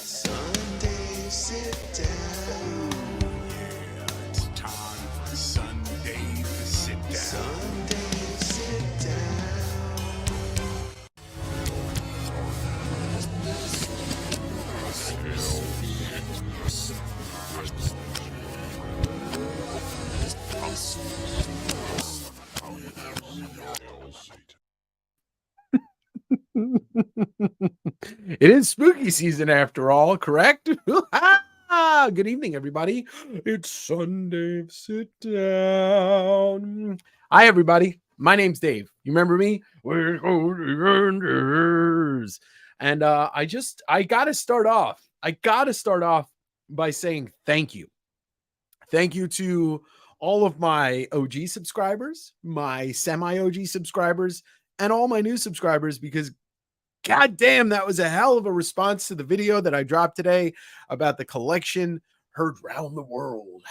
Sunday sit down. Yeah, it's time for Sunday to sit down. Sunday sit down. It is spooky season after all, correct? Good evening, everybody. It's Sunday. Sit down. Hi, everybody. My name's Dave. You remember me? We're Goldeners. And I gotta start off. By saying thank you. Thank you to all of my OG subscribers, my semi OG subscribers, and all my new subscribers, because God damn, that was a hell of a response to the video that I dropped today about the collection heard round the world.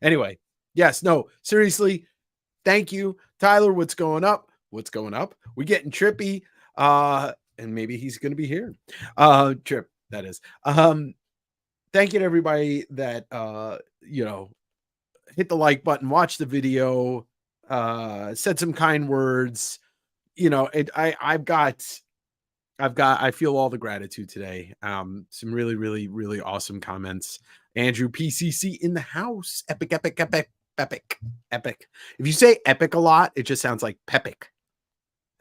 Anyway, yes, no, seriously, thank you. Tyler, what's going up? What's going up? We're getting trippy. And maybe he's gonna be here. Trip, that is. Thank you to everybody that hit the like button, watch the video, said some kind words. I feel all the gratitude today. Some really, really, really awesome comments. Andrew PCC in the house. Epic, epic, epic, epic, epic. If you say epic a lot, it just sounds like pepic.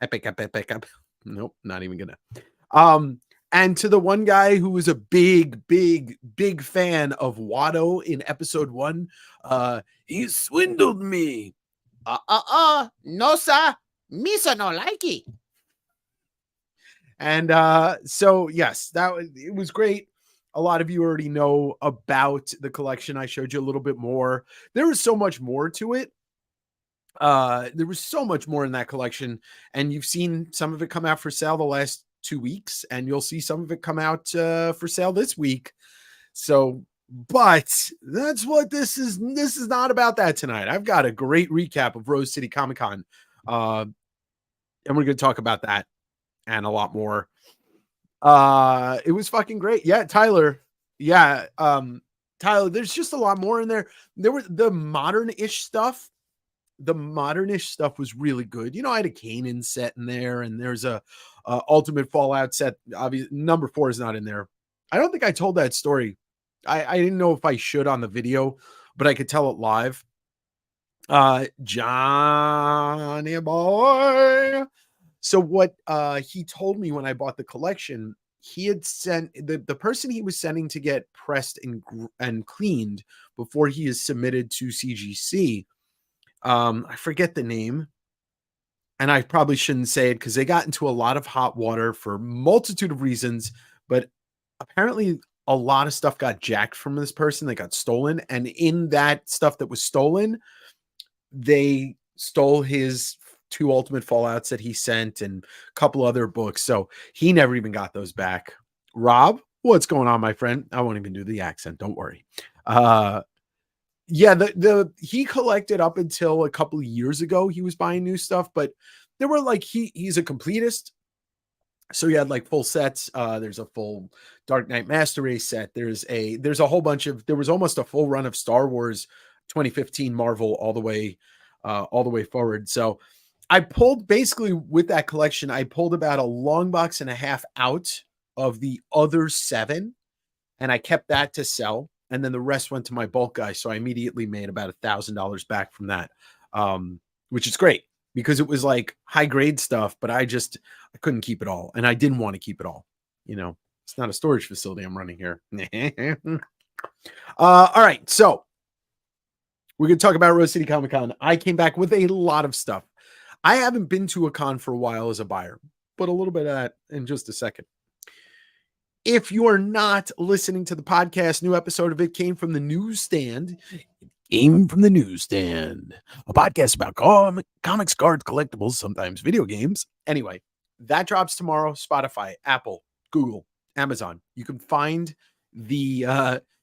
Epic, epic, epic, epic. Nope, not even gonna. And to the one guy who was a big, big, big fan of Watto in episode 1, he swindled me. No, sir. Misa no like it. And so yes, it was great. A lot of you already know about the collection. I showed you a little bit more. There was so much more to it. There was so much more in that collection, and you've seen some of it come out for sale the last 2 weeks, and you'll see some of it come out for sale this week. So, but that's what this is. This is not about that tonight. I've got a great recap of Rose City Comic Con, and we're going to talk about that and a lot more. It was fucking great. Yeah, Tyler. Yeah, Tyler. There's just a lot more in there. There were the modern-ish stuff. The modern-ish stuff was really good. I had a Kanan set in there, and there's a Ultimate Fallout set. Obviously, number 4 is not in there. I don't think I told that story. I didn't know if I should on the video, but I could tell it live. Johnny boy. So what he told me when I bought the collection, he had sent the person he was sending to get pressed and cleaned before he is submitted to CGC. I forget the name, and I probably shouldn't say it because they got into a lot of hot water for a multitude of reasons, but apparently a lot of stuff got jacked from this person. They got stolen, and in that stuff that was stolen, they stole his 2 Ultimate Fallouts that he sent and a couple other books. So he never even got those back. Rob, what's going on, my friend? I won't even do the accent. Don't worry. Yeah, he collected up until a couple of years ago. He was buying new stuff, but there were like he's a completist. So he had like full sets. There's a full Dark Knight Master Race set. There's a whole bunch of, there was almost a full run of Star Wars 2015 Marvel all the way forward. So I pulled, basically with that collection, I pulled about a long box and a half out of the other 7, and I kept that to sell. And then the rest went to my bulk guy. So I immediately made about $1,000 back from that, which is great because it was like high grade stuff, but I couldn't keep it all. And I didn't want to keep it all. It's not a storage facility I'm running here. All right. So we're going to talk about Rose City Comic Con. I came back with a lot of stuff. I haven't been to a con for a while as a buyer, but a little bit of that in just a second. If you are not listening to the podcast, new episode of it came from the newsstand. A podcast about comics, cards, collectibles, sometimes video games. Anyway, that drops tomorrow. Spotify, Apple, Google, Amazon. You can find the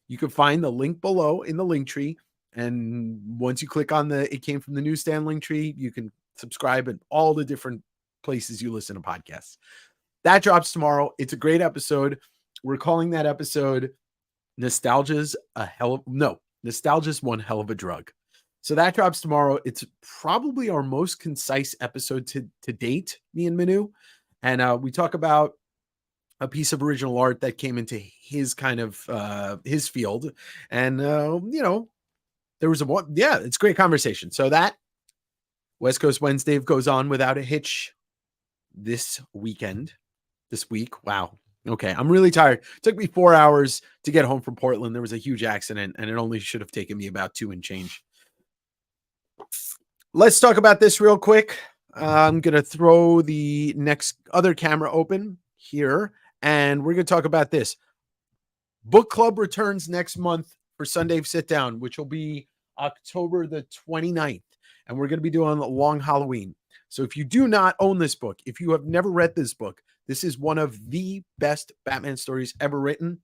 link below in the link tree. And once you click on it came from the newsstand link tree, you can subscribe at all the different places you listen to podcasts. that drops tomorrow. It's a great episode. We're calling that episode Nostalgia's one hell of a drug. So that drops tomorrow. It's probably our most concise episode to date, me and Manu. And we talk about a piece of original art that came into his kind of his field. And there was it's a great conversation. So that West Coast Wednesday goes on without a hitch this week. Wow. Okay. I'm really tired. It took me 4 hours to get home from Portland. There was a huge accident and it only should have taken me about 2 and change. Let's talk about this real quick. I'm going to throw the next other camera open here and we're going to talk about this. Book club returns next month for Sundave Sitdown, which will be October the 29th. And we're going to be doing a long Halloween. So if you do not own this book, if you have never read this book, this is one of the best Batman stories ever written.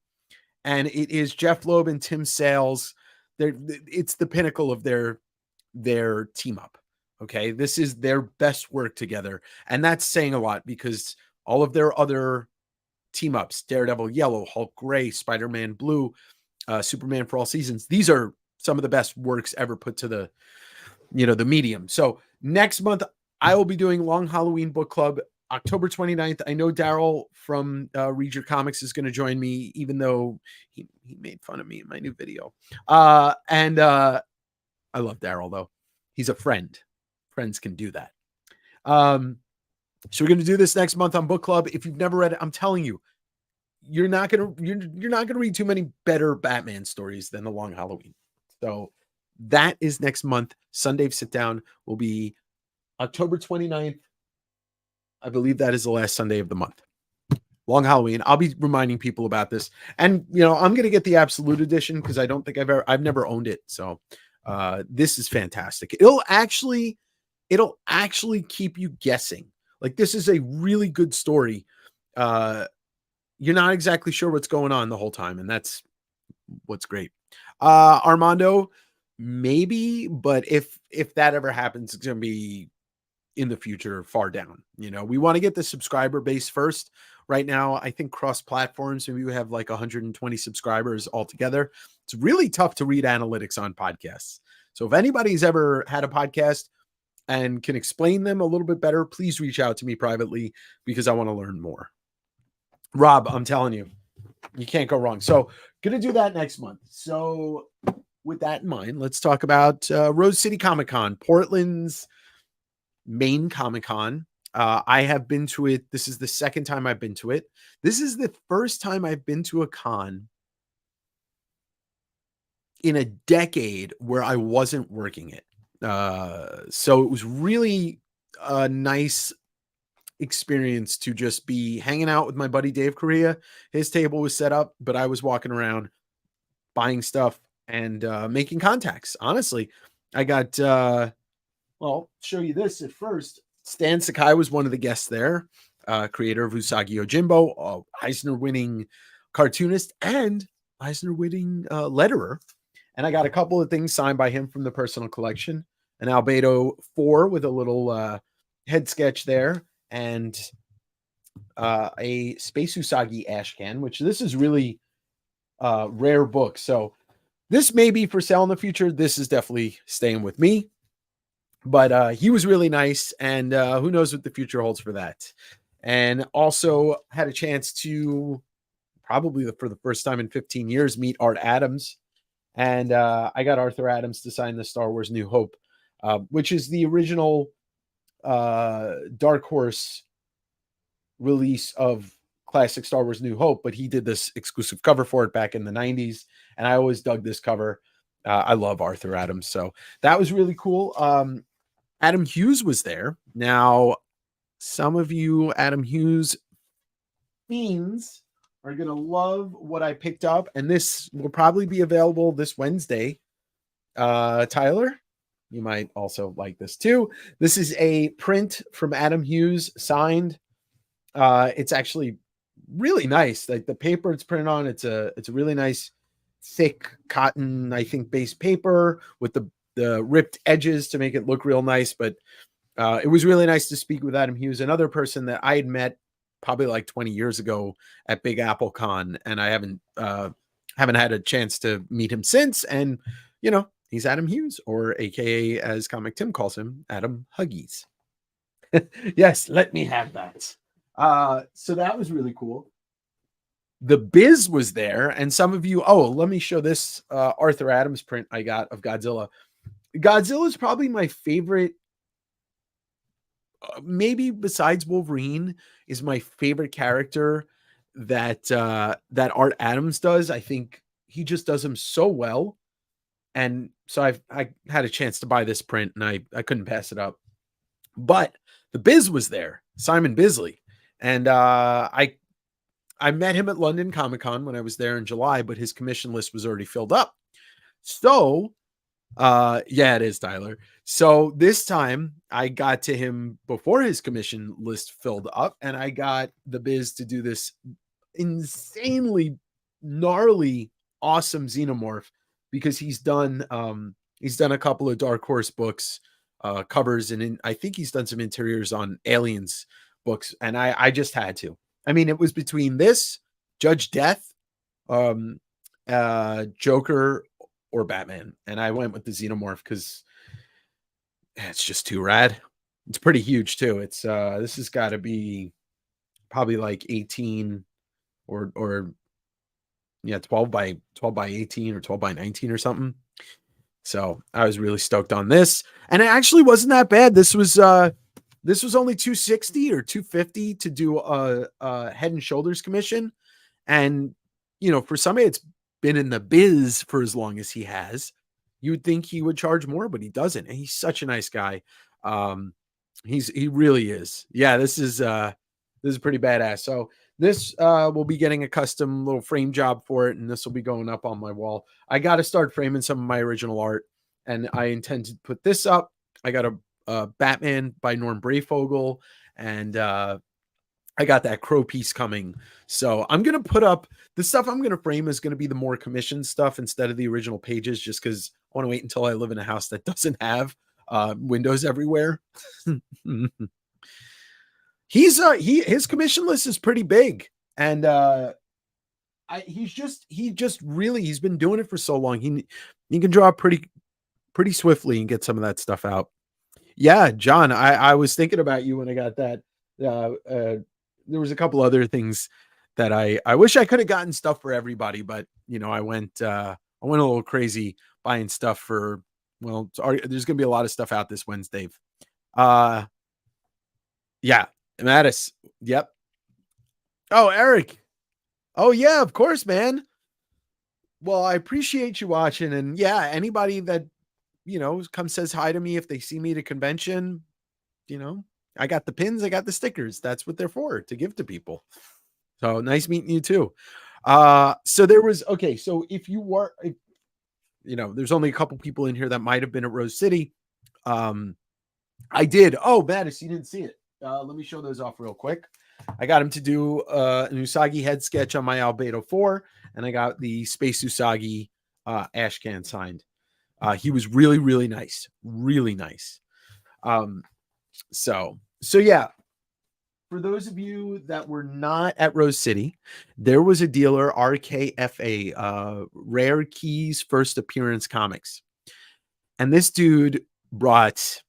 And it is Jeff Loeb and Tim Sales. It's the pinnacle of their team up. Okay. This is their best work together. And that's saying a lot because all of their other team ups, Daredevil Yellow, Hulk Gray, Spider-Man Blue, Superman for All Seasons. These are some of the best works ever put to the medium. So next month, I will be doing Long Halloween Book Club, October 29th. I know Daryl from Read Your Comics is going to join me, even though he made fun of me in my new video. And I love Daryl, though. He's a friend. Friends can do that. So we're going to do this next month on Book Club. If you've never read it, I'm telling you, you're not going to read too many better Batman stories than The Long Halloween. So that is next month. Sundave Sitdown will be October 29th. I believe that is the last Sunday of the month. Long Halloween. I'll be reminding people about this. And, I'm going to get the Absolute Edition because I don't think I've never owned it. So this is fantastic. It'll actually keep you guessing. Like, this is a really good story. You're not exactly sure what's going on the whole time. And that's what's great. Armando, maybe, but if that ever happens, it's going to be in the future, far down. We want to get the subscriber base first. Right now, I think cross platforms, maybe we have like 120 subscribers altogether. It's really tough to read analytics on podcasts. So if anybody's ever had a podcast and can explain them a little bit better, please reach out to me privately because I want to learn more. Rob, I'm telling you, you can't go wrong. So going to do that next month. So with that in mind, let's talk about Rose City Comic Con, Portland's main Comic Con. I have been to it. This is the second time I've been to it. This is the first time I've been to a con in a decade where I wasn't working it. So it was really a nice experience to just be hanging out with my buddy Dave Correa. His table was set up, but I was walking around buying stuff and making contacts. Honestly, I got I'll show you this at first. Stan Sakai was one of the guests there, creator of Usagi Yojimbo, Eisner-winning cartoonist and Eisner-winning letterer. And I got a couple of things signed by him from the personal collection. An Albedo 4 with a little head sketch there, and a Space Usagi ash can, which this is really rare book. So this may be for sale in the future. This is definitely staying with me. But he was really nice, and who knows what the future holds for that. And also had a chance to, probably for the first time in 15 years, meet Art Adams. And I got Arthur Adams to sign the Star Wars New Hope, which is the original Dark Horse release of classic Star Wars New Hope, but he did this exclusive cover for it back in the 90s. And I always dug this cover. I love Arthur Adams. So that was really cool. Adam Hughes was there. Now, some of you Adam Hughes fiends are going to love what I picked up. And this will probably be available this Wednesday. Tyler, you might also like this too. This is a print from Adam Hughes signed. It's actually really nice. Like the paper it's printed on, it's a really nice thick cotton, I think, base paper with the ripped edges to make it look real nice. But it was really nice to speak with Adam Hughes, another person that I had met probably like 20 years ago at Big Apple Con, and I haven't had a chance to meet him since. And he's Adam Hughes, or AKA, as Comic Tim calls him, Adam Huggies. Yes, let me have that. So that was really cool. The Biz was there, and some of you, let me show this Arthur Adams print I got of Godzilla. Godzilla is probably my favorite, maybe besides Wolverine, is my favorite character that Art Adams does. I think he just does him so well. And so I had a chance to buy this print, and I couldn't pass it up. But the Biz was there, Simon Bisley, and I met him at London Comic Con when I was there in July, but his commission list was already filled up. So yeah, it is, Tyler. So this time I got to him before his commission list filled up, and I got the Biz to do this insanely gnarly, awesome xenomorph, because he's done a couple of Dark Horse books, covers, and I think he's done some interiors on Aliens books, and I just had to. I mean, it was between this, Judge Death, Joker, or Batman, and I went with the xenomorph because it's just too rad. It's pretty huge too. It's this has got to be probably like 18 or yeah, 12 by 18 or 12 by 19 or something. So I was really stoked on this, and it actually wasn't that bad. This was only $260 or $250 to do a Head and Shoulders commission, and for somebody that's been in the biz for as long as he has, you would think he would charge more, but he doesn't. And he's such a nice guy. He really is. Yeah, this is pretty badass. So this will be getting a custom little frame job for it, and this will be going up on my wall. I got to start framing some of my original art, and I intend to put this up. I got a Batman by Norm Brayfogle, and I got that Crow piece coming. So I'm going to put up the stuff I'm going to frame is going to be the more commissioned stuff instead of the original pages, just because I want to wait until I live in a house that doesn't have windows everywhere. His commission list is pretty big, and he's been doing it for so long. He can draw pretty swiftly and get some of that stuff out. Yeah, John, I was thinking about you when I got that. There was a couple other things that I wish I could have gotten stuff for everybody, but I went a little crazy buying stuff for, well, there's going to be a lot of stuff out this Wednesday. Yeah, Mattis. Yep. Oh, Eric. Oh yeah, of course, man. Well, I appreciate you watching, and yeah, anybody that comes says hi to me if they see me at a convention, I got the pins, I got the stickers. That's what they're for, to give to people. So nice meeting you too. So there was, okay, so if you were, there's only a couple people in here that might have been at Rose City. I did. Oh, Mattis, you didn't see it. Let me show those off real quick. I got him to do an Usagi head sketch on my Albedo 4, and I got the Space Usagi Ashcan signed. He was really, really nice. Really nice. So yeah, for those of you that were not at Rose City, there was a dealer, RKFA, Rare Keys First Appearance Comics. And this dude brought,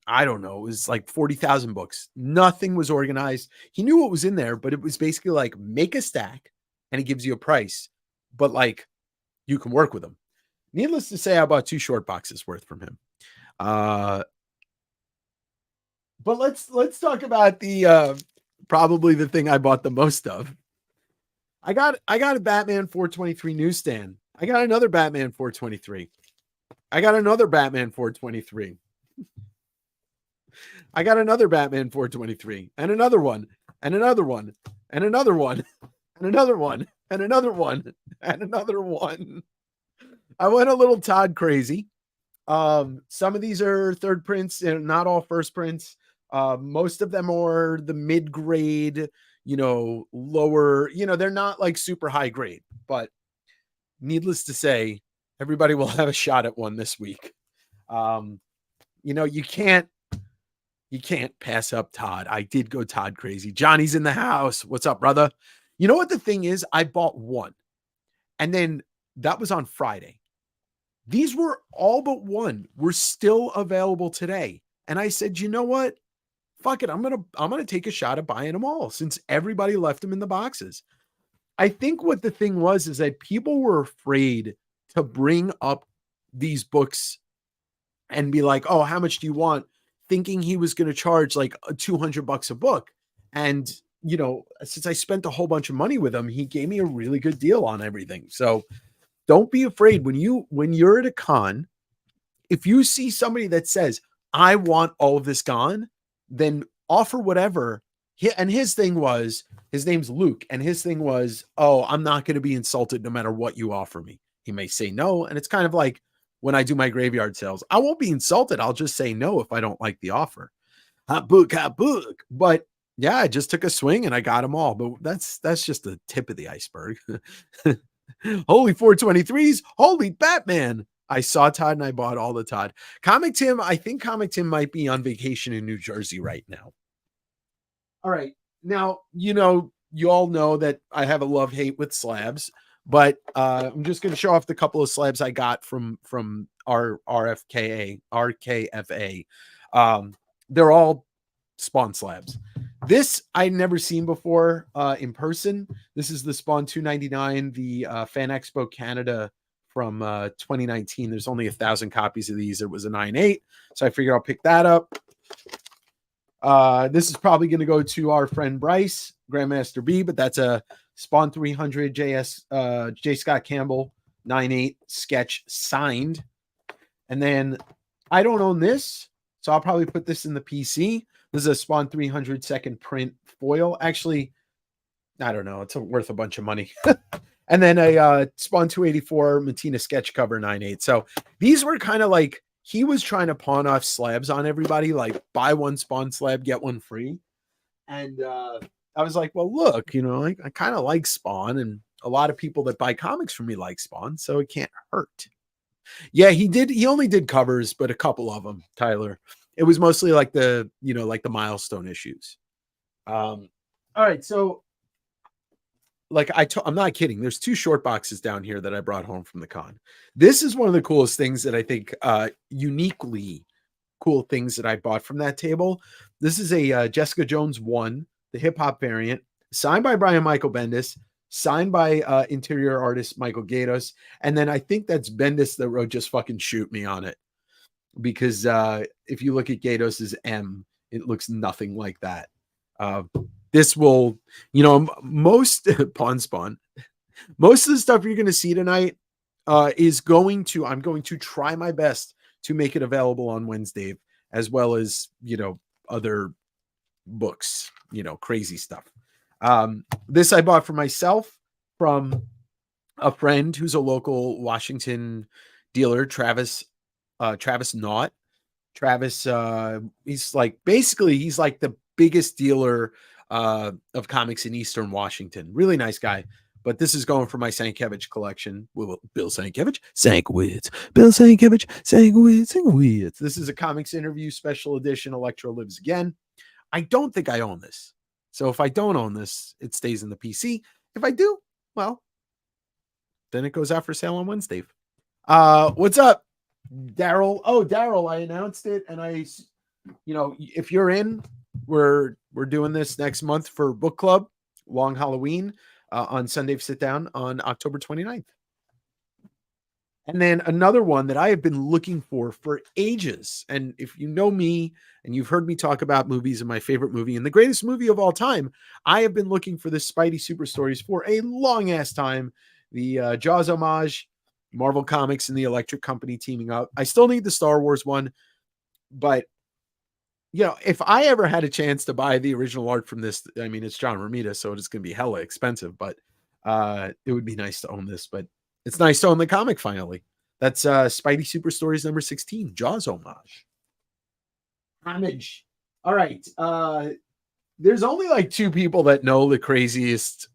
I don't know, it was like 40,000 books. Nothing was organized. He knew what was in there, but it was basically like, make a stack and he gives you a price, but like you can work with them. Needless to say, I bought 2 short boxes worth from him. But let's talk about the probably the thing I bought the most of. I got a Batman 423 newsstand. I got another Batman 423. I got another Batman 423. I got another Batman 423, and another one, and another one, and another one, and another one, and another one, and another one. I went a little Todd crazy. Some of these are third prints, and not all first prints. Most of them are the mid-grade, lower, they're not like super high grade, but needless to say, everybody will have a shot at one this week. You can't You can't pass up Todd. I did go Todd crazy. Johnny's in the house. What's up, brother? You know what the thing is? I bought one, and then that was on Friday. These were all but one were still available today. And I said, you know what? Fuck it. I'm gonna take a shot at buying them all since everybody left them in the boxes. I think what the thing was is that people were afraid to bring up these books and be like, oh, how much do you want? Thinking he was going to charge like $200 a book. And, you know, since I spent a whole bunch of money with him, he gave me a really good deal on everything. So don't be afraid when you're at a con, if you see somebody that says, I want all of this gone, then offer whatever. And his thing was, his name's Luke. And his thing was, oh, I'm not going to be insulted no matter what you offer me. He may say no. And it's kind of like when I do my graveyard sales, I won't be insulted. I'll just say no if I don't like the offer. Hot book, hot book. But yeah, I just took a swing and I got them all. But that's just the tip of the iceberg. Holy 423s. Holy Batman. I saw Todd and I bought all the Todd. Comic Tim, I think Comic Tim might be on vacation in New Jersey right now. All right. Now, you know, you all know that I have a love-hate with slabs, but I'm just going to show off the couple of slabs I got from our RKFA. They're all Spawn slabs. This I'd never seen before in person. This is the Spawn 299, the Fan Expo Canada from 2019. There's only 1,000 copies of these. It was a 9.8, so I figured I'll pick that up. This is probably going to go to our friend Bryce, Grandmaster B, but that's a Spawn 300 J. Scott Campbell 9.8 sketch signed. And then I don't own this, so I'll probably put this in the PC. This is a Spawn 300 second print foil. Actually, I don't know. It's worth a bunch of money. And then a Spawn 284 Matina sketch cover 9.8. So these were kind of like, he was trying to pawn off slabs on everybody, like buy one Spawn slab, get one free. And I was like, well, look, you know, I kind of like Spawn, and a lot of people that buy comics from me like Spawn, so it can't hurt. Yeah, he only did covers, but a couple of them, Tyler. It was mostly like the, you know, like the milestone issues. All right, so like I'm not kidding. There's 2 short boxes down here that I brought home from the con. This is one of the coolest things that I think uniquely cool things that I bought from that table. This is a Jessica Jones 1, the hip hop variant, signed by Brian Michael Bendis, signed by interior artist Michael Gatos. And then I think that's Bendis that wrote Just Fucking Shoot Me on it. Because if you look at Gatos's M, it looks nothing like that. This will, you know, most Pawn Spawn, most of the stuff you're going to see tonight I'm going to try my best to make it available on Wednesday, as well as, you know, other books, you know, crazy stuff. This I bought for myself from a friend who's a local Washington dealer, Travis Knott. Travis, he's like the biggest dealer of comics in Eastern Washington. Really nice guy. But this is going for my Sankiewicz collection. Bill Sankiewicz. This is a comics interview special edition. Electro Lives Again. I don't think I own this. So if I don't own this, it stays in the PC. If I do, well, then it goes out for sale on Wednesday. What's up, Daryl? Oh, Daryl, I announced it, and you know, if you're in, we're doing this next month for book club, Long Halloween, on Sundave Sitdown on October 29th. And then another one that I have been looking for ages. And if you know me and you've heard me talk about movies and my favorite movie and the greatest movie of all time, I have been looking for this Spidey Super Stories for a long ass time. The Jaws homage, Marvel Comics and the Electric Company teaming up. I still need the Star Wars one, but you know, if I ever had a chance to buy the original art from this, I mean, it's John Romita, so it's going to be hella expensive, but it would be nice to own this. But it's nice to own the comic finally. That's Spidey Super Stories number 16, Jaws homage. Homage. All right. There's only like 2 people that know the craziest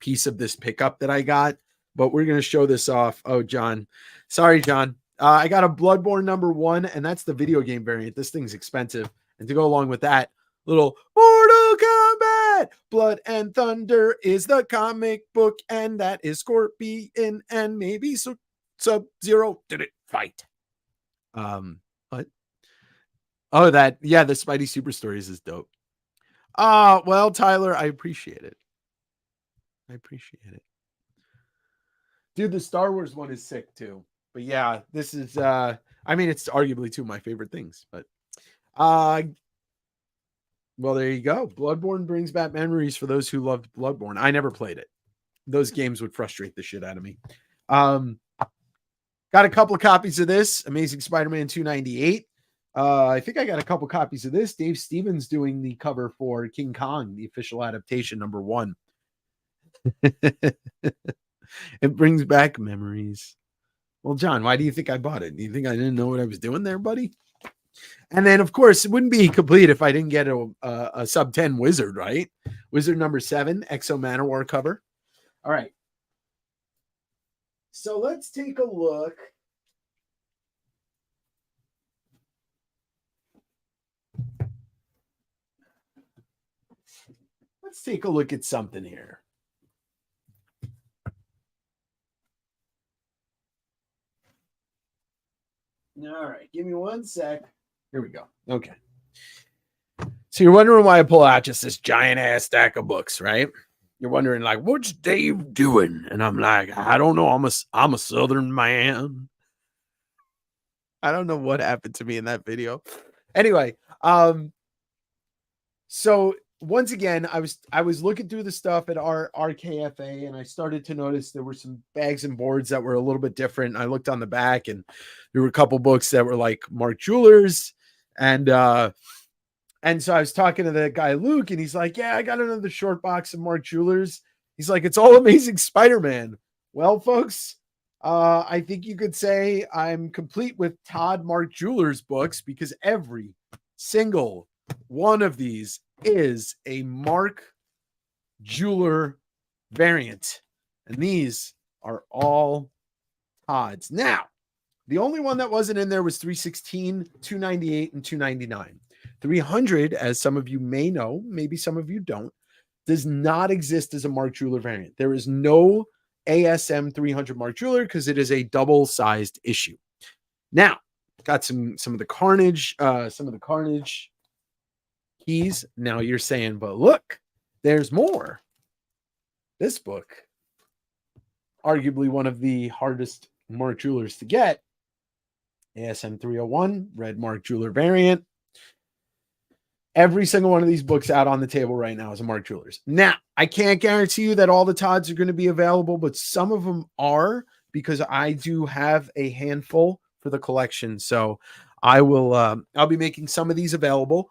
piece of this pickup that I got, but we're going to show this off. Oh, John. Sorry, John. I got a Bloodborne number 1, and that's the video game variant. This thing's expensive. And to go along with that, little Mortal Kombat, Blood and Thunder is the comic book, and that is Scorpion and maybe Sub-Zero did it fight. What? Oh, that, yeah, the Spidey Super Stories is dope. Well, Tyler, I appreciate it. I appreciate it. Dude, the Star Wars one is sick too. But yeah, this is I mean, it's arguably two of my favorite things, but well, there you go. Bloodborne brings back memories for those who loved Bloodborne. I never played it. Those games would frustrate the shit out of me. Got a couple of copies of this Amazing Spider-Man 298. I think I got a couple copies of this. Dave Stevens doing the cover for King Kong, the official adaptation #1. It brings back memories. Well, John, why do you think I bought it? Do you think I didn't know what I was doing there, buddy? And then, of course, it wouldn't be complete if I didn't get a sub 10 Wizard, right? Wizard #7, Exo Manowar cover. All right. So let's take a look. Let's take a look at something here. All right, give me one sec. Here we go. Okay. So you're wondering why I pull out just this giant ass stack of books, right? You're wondering, like, what's Dave doing? And I'm like, I don't know. I'm a Southern man. I don't know what happened to me in that video. Anyway, so once again, I was looking through the stuff at our RKFA, and I started to notice there were some bags and boards that were a little bit different. I looked on the back, and there were a couple books that were like Mark Jewelers, and so I was talking to the guy Luke, and he's like, "Yeah, I got another short box of Mark Jewelers." He's like, "It's all Amazing Spider-Man." Well, folks, I think you could say I'm complete with Todd Mark Jewelers books, because every single one of these is a Mark Jeweler variant, and these are all Todd's. Now, the only one that wasn't in there was 316, 298, and 299. 300, as some of you may know, maybe some of you don't, does not exist as a Mark Jeweler variant. There is no ASM 300 Mark Jeweler because it is a double-sized issue. Now, got some of the Carnage, keys. Now you're saying, but look, there's more. This book, arguably one of the hardest Mark Jewelers to get, ASM 301, red Mark Jeweler variant. Every single one of these books out on the table right now is a Mark Jewelers. Now, I can't guarantee you that all the Todds are going to be available, but some of them are, because I do have a handful for the collection. So I'll be making some of these available.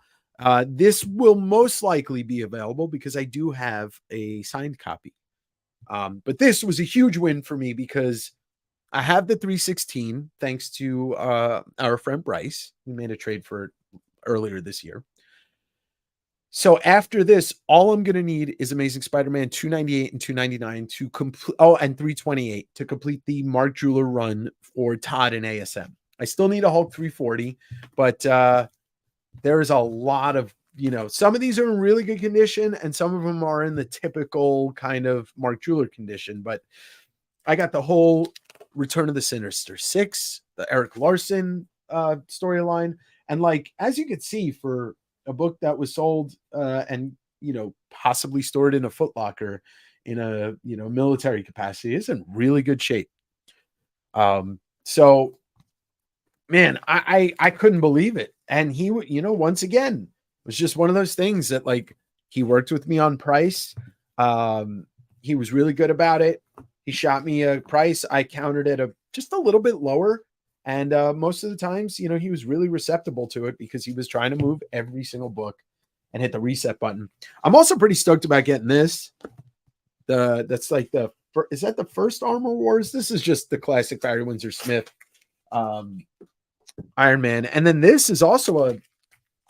This will most likely be available because I do have a signed copy. But this was a huge win for me because I have the 316 thanks to our friend Bryce. We made a trade for it earlier this year. So after this, all I'm going to need is Amazing Spider-Man 298 and 299 to complete, and 328 to complete the Mark Jeweler run for Todd and ASM. I still need a Hulk 340, but there is a lot of, some of these are in really good condition and some of them are in the typical kind of Mark Jeweler condition. But I got the whole Return of the Sinister Six, the Eric Larson storyline. And like, as you can see, for a book that was sold and possibly stored in a Foot Locker in a military capacity, is in really good shape. So man, I couldn't believe it. And he, once again, was just one of those things that, like, he worked with me on price. He was really good about it. He shot me a price. I countered it just a little bit lower. And most of the times, he was really receptive to it because he was trying to move every single book and hit the reset button. I'm also pretty stoked about getting this. That's like is that the first Armor Wars? This is just the classic Barry Windsor Smith Iron Man. And then this is also a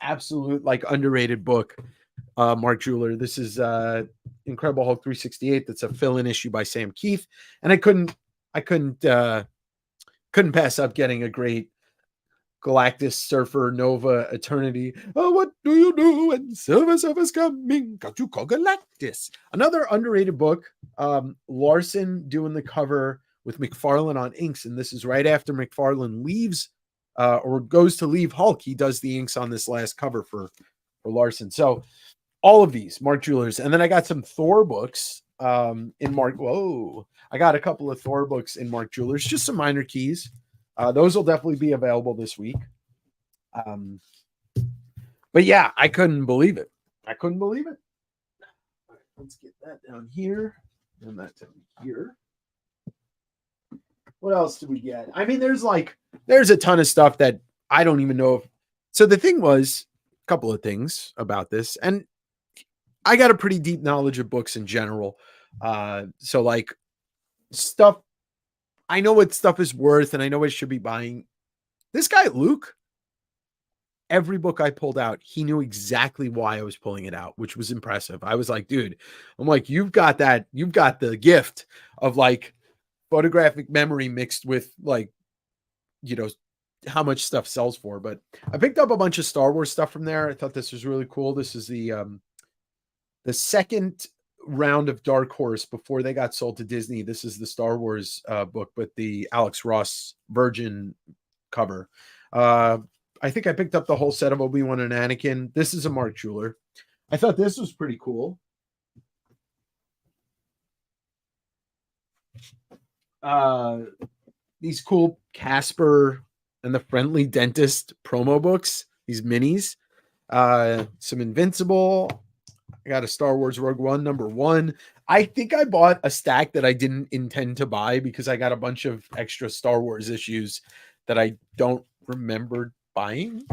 absolute like underrated book, Mark Jeweler. This is Incredible Hulk 368. That's a fill-in issue by Sam Keith. And I couldn't pass up getting a great Galactus, Surfer, Nova, Eternity. Oh, what do you do when Silver's coming? Got you call Galactus. Another underrated book. Larson doing the cover with McFarlane on inks, and this is right after McFarlane leaves or goes to leave Hulk. He does the inks on this last cover for Larson. So all of these, Mark Jewelers. And then I got some Thor books in Mark. Whoa. I got a couple of Thor books in Mark Jewelers, just some minor keys. Those will definitely be available this week. But yeah, I couldn't believe it. I couldn't believe it. All right, let's get that down here and that down here. What else do we get? I mean, there's a ton of stuff that I don't even know if. So the thing was, a couple of things about this, and I got a pretty deep knowledge of books in general. So like stuff, I know what stuff is worth and I know what I should be buying. This guy, Luke, every book I pulled out, he knew exactly why I was pulling it out, which was impressive. I was like, dude, I'm like, you've got the gift of like photographic memory mixed with like, how much stuff sells for. But I picked up a bunch of Star Wars stuff from there. I thought this was really cool. This is the second round of Dark Horse before they got sold to Disney. This is the Star Wars book, but the Alex Ross Virgin cover. I think I picked up the whole set of Obi-Wan and Anakin. This is a Mark Jeweler. I thought this was pretty cool. These cool Casper and the Friendly Dentist promo books, these minis. Some Invincible. I got a Star Wars Rogue One #1. I think I bought a stack that I didn't intend to buy because I got a bunch of extra Star Wars issues that I don't remember buying.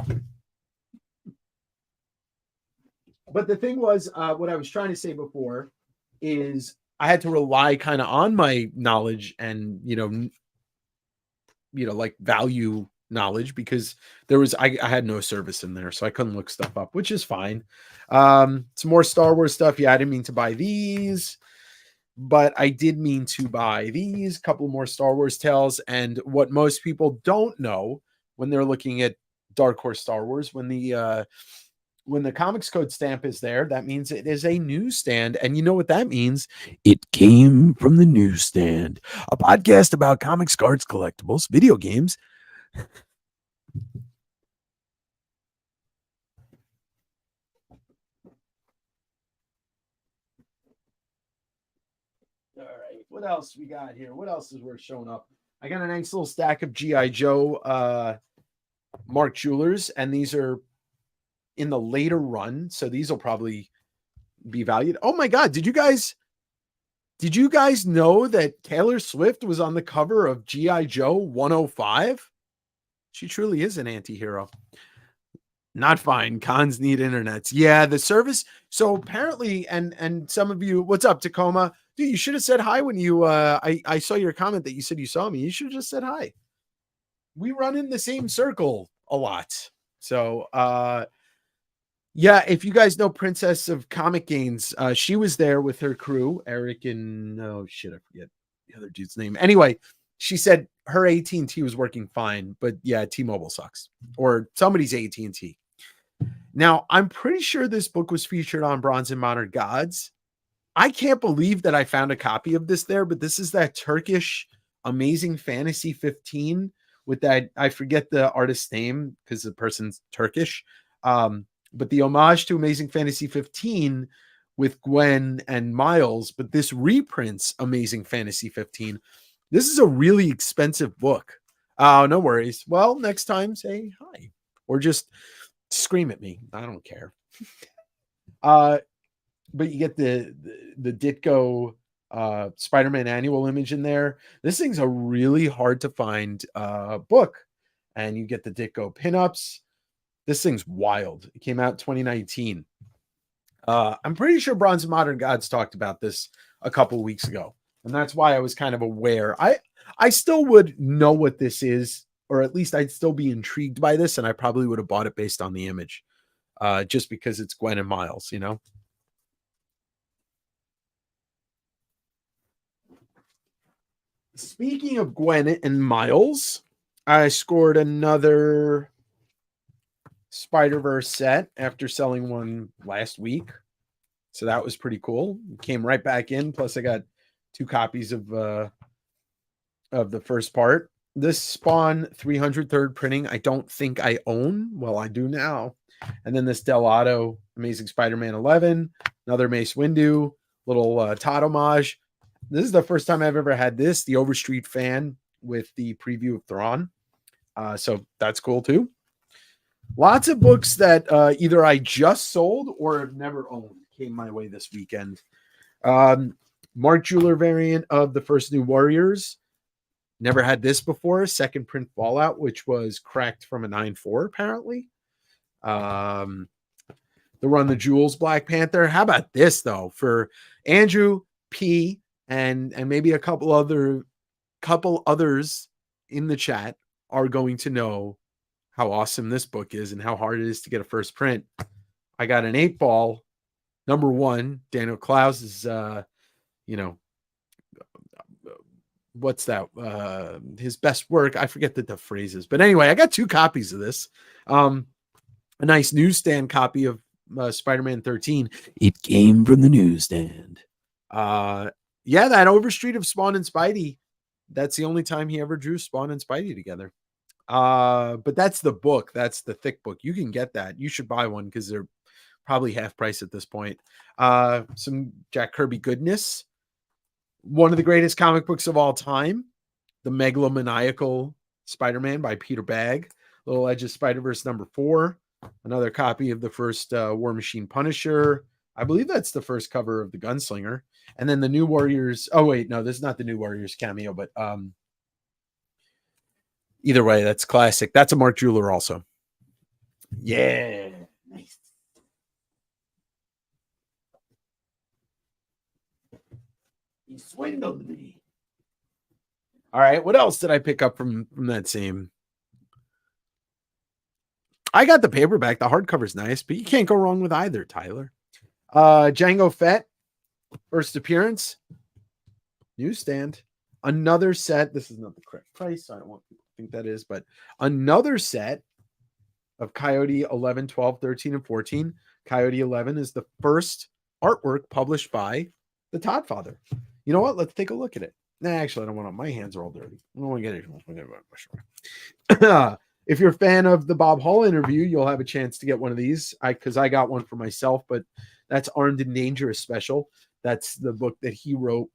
But the thing was, what I was trying to say before is I had to rely kind of on my knowledge and, like value knowledge because I had no service in there, so I couldn't look stuff up, which is fine. Some more Star Wars stuff. Yeah, I didn't mean to buy these, but I did mean to buy these couple more Star Wars tales. And what most people don't know when they're looking at Dark Horse Star Wars, when the Comics Code stamp is there, that means it is a newsstand. And you know what that means? It came from the newsstand, a podcast about comics, cards, collectibles, video games. All right, what else we got here? What else is worth showing up? I got a nice little stack of G.I. Joe Mark Jewelers, and these are in the later run, so these will probably be valued. Oh my god, did you guys know that Taylor Swift was on the cover of G.I. Joe 105? She truly is an anti-hero. Not fine. Cons need internets. Yeah, the service. So apparently, and some of you, what's up, Tacoma? Dude, you should have said hi when you I saw your comment that you said you saw me. You should have just said hi. We run in the same circle a lot. So yeah, if you guys know Princess of Comic Gains, she was there with her crew, Eric and I forget the other dude's name. Anyway, she said her AT&T was working fine, but yeah, T-Mobile sucks, or somebody's AT&T. Now, I'm pretty sure this book was featured on Bronze and Modern Gods. I can't believe that I found a copy of this there, but this is that Turkish Amazing Fantasy 15 with that, I forget the artist's name because the person's Turkish. But the homage to Amazing Fantasy 15 with Gwen and Miles, but this reprints Amazing Fantasy 15. This is a really expensive book. Oh, no worries. Well, next time say hi or just scream at me. I don't care. But you get the Ditko Spider-Man annual image in there. This thing's a really hard to find book, and you get the Ditko pinups. This thing's wild. It came out 2019. I'm pretty sure Bronze and Modern Gods talked about this a couple weeks ago, and that's why I was kind of aware. I still would know what this is, or at least I'd still be intrigued by this, and I probably would have bought it based on the image, just because it's Gwen and Miles, Speaking of Gwen and Miles, I scored another Spider-Verse set after selling one last week. So that was pretty cool. Came right back in. Plus, I got 2 copies of the first part. This Spawn 303rd printing, I don't think I own. Well, I do now. And then this Del Otto Amazing Spider-Man 11, another Mace Windu, little Todd homage. This is the first time I've ever had this, the Overstreet fan with the preview of Thrawn. So that's cool too. Lots of books that either I just sold or have never owned came my way this weekend. Mark Jeweler variant of the first New Warriors. Never had this before. Second print Fallout, which was cracked from a 9.4 apparently. The Run the Jewels Black Panther. How about this though? For Andrew P and maybe a couple others in the chat are going to know how awesome this book is and how hard it is to get a first print. I got an 8-ball number 1. Daniel Klaus is what's that? His best work. I forget the phrases, but anyway, I got 2 copies of this. A nice newsstand copy of Spider-Man 13. It came from the newsstand. Yeah, that Overstreet of Spawn and Spidey. That's the only time he ever drew Spawn and Spidey together. But that's the book. That's the thick book. You can get that. You should buy one because they're probably half price at this point. Some Jack Kirby goodness. One of the greatest comic books of all time, The Megalomaniacal Spider-Man by Peter Bagg. Little Edge of Spider-Verse number 4. Another copy of the first War Machine Punisher. I believe that's the first cover of the Gunslinger. And then the New Warriors. Oh, wait, no, this is not the New Warriors cameo, but either way, that's classic. That's a Mark Jeweler also. Yeah. Nice. He swindled me. All right. What else did I pick up from that same? I got the paperback. The hardcover's nice, but you can't go wrong with either, Tyler. Django Fett, first appearance. Newsstand. Another set. This is not the correct price. So I don't want people to think that is, but another set of Coyote 11, 12, 13, and 14. Coyote 11 is the first artwork published by the Todd Father. You know what? Let's take a look at it. Nah, actually, I don't want to. My hands are all dirty. I don't want to get it. If you're a fan of the Bob Hall interview, you'll have a chance to get one of these. Because I got one for myself, but that's Armed and Dangerous Special. That's the book that he wrote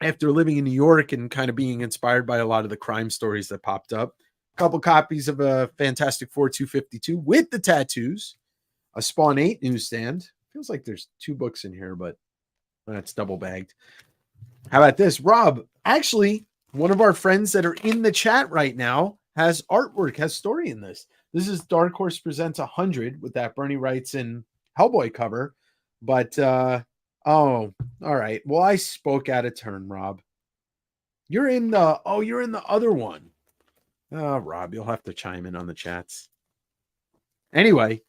after living in New York and kind of being inspired by a lot of the crime stories that popped up. A couple copies of a Fantastic Four 252 with the tattoos. A Spawn 8 newsstand. Feels like there's 2 books in here, but that's double bagged. How about this? Rob, actually, one of our friends that are in the chat right now has artwork, has story in this. This is Dark Horse Presents 100 with that Bernie Wrightson Hellboy cover. But, all right. Well, I spoke out of turn, Rob. You're in the other one. Oh, Rob, you'll have to chime in on the chats. Anyway,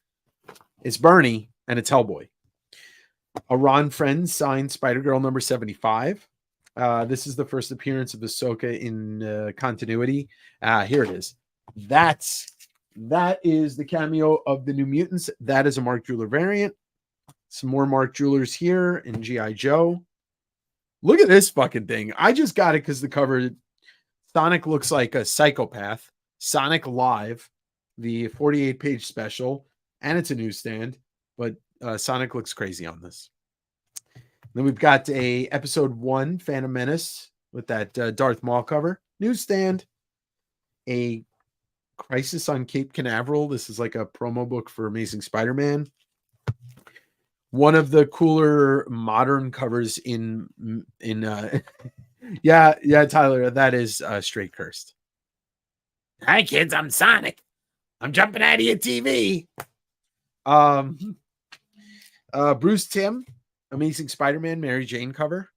it's Bernie and it's Hellboy. A Ron Friends signed Spider-Girl number 75. This is the first appearance of Ahsoka in continuity. Here it is. That is the cameo of the New Mutants. That is a Mark Jeweler variant. Some more Mark Jewelers here in G.I. Joe. Look at this fucking thing. I just got it because the cover, Sonic looks like a psychopath. Sonic Live, the 48-page special, and it's a newsstand, but Sonic looks crazy on this. Then we've got a episode 1 Phantom Menace with that Darth Maul cover. Newsstand. A Crisis on Cape Canaveral. This is like a promo book for Amazing Spider-Man. One of the cooler modern covers in yeah, Tyler, that is straight cursed. Hi kids, I'm Sonic. I'm jumping out of your TV. Bruce Timm, Amazing Spider-Man, Mary Jane cover.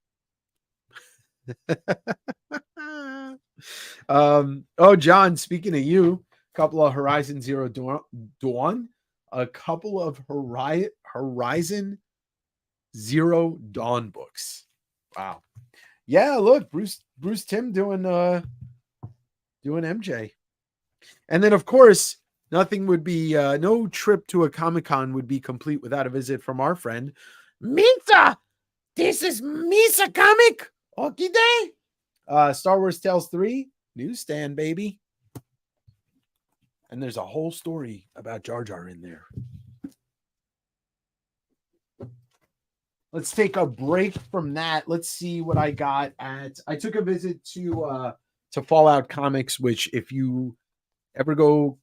John, speaking of you, a couple of Horizon Zero Dawn, a couple of Horizon Zero Dawn books. Wow. Yeah, look, Bruce Timm doing MJ. And then of course, Nothing would be, no trip to a Comic-Con would be complete without a visit from our friend, Misa. This is Misa Comic. Okay, day. Star Wars Tales 3, newsstand, baby. And there's a whole story about Jar Jar in there. Let's take a break from that. Let's see what I got at. I took a visit to Fallout Comics, which if you ever go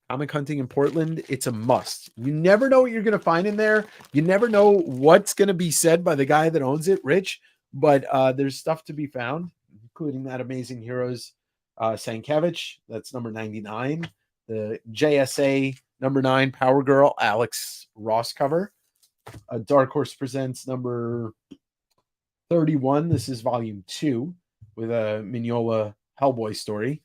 comic hunting in Portland, it's a must. You never know what you're going to find in there. You never know what's going to be said by the guy that owns it, Rich, but there's stuff to be found, including that Amazing Heroes Sankiewicz. That's number 99. The JSA number 9 Power Girl Alex Ross cover. Dark Horse presents number 31. This is volume 2 with a Mignola Hellboy story.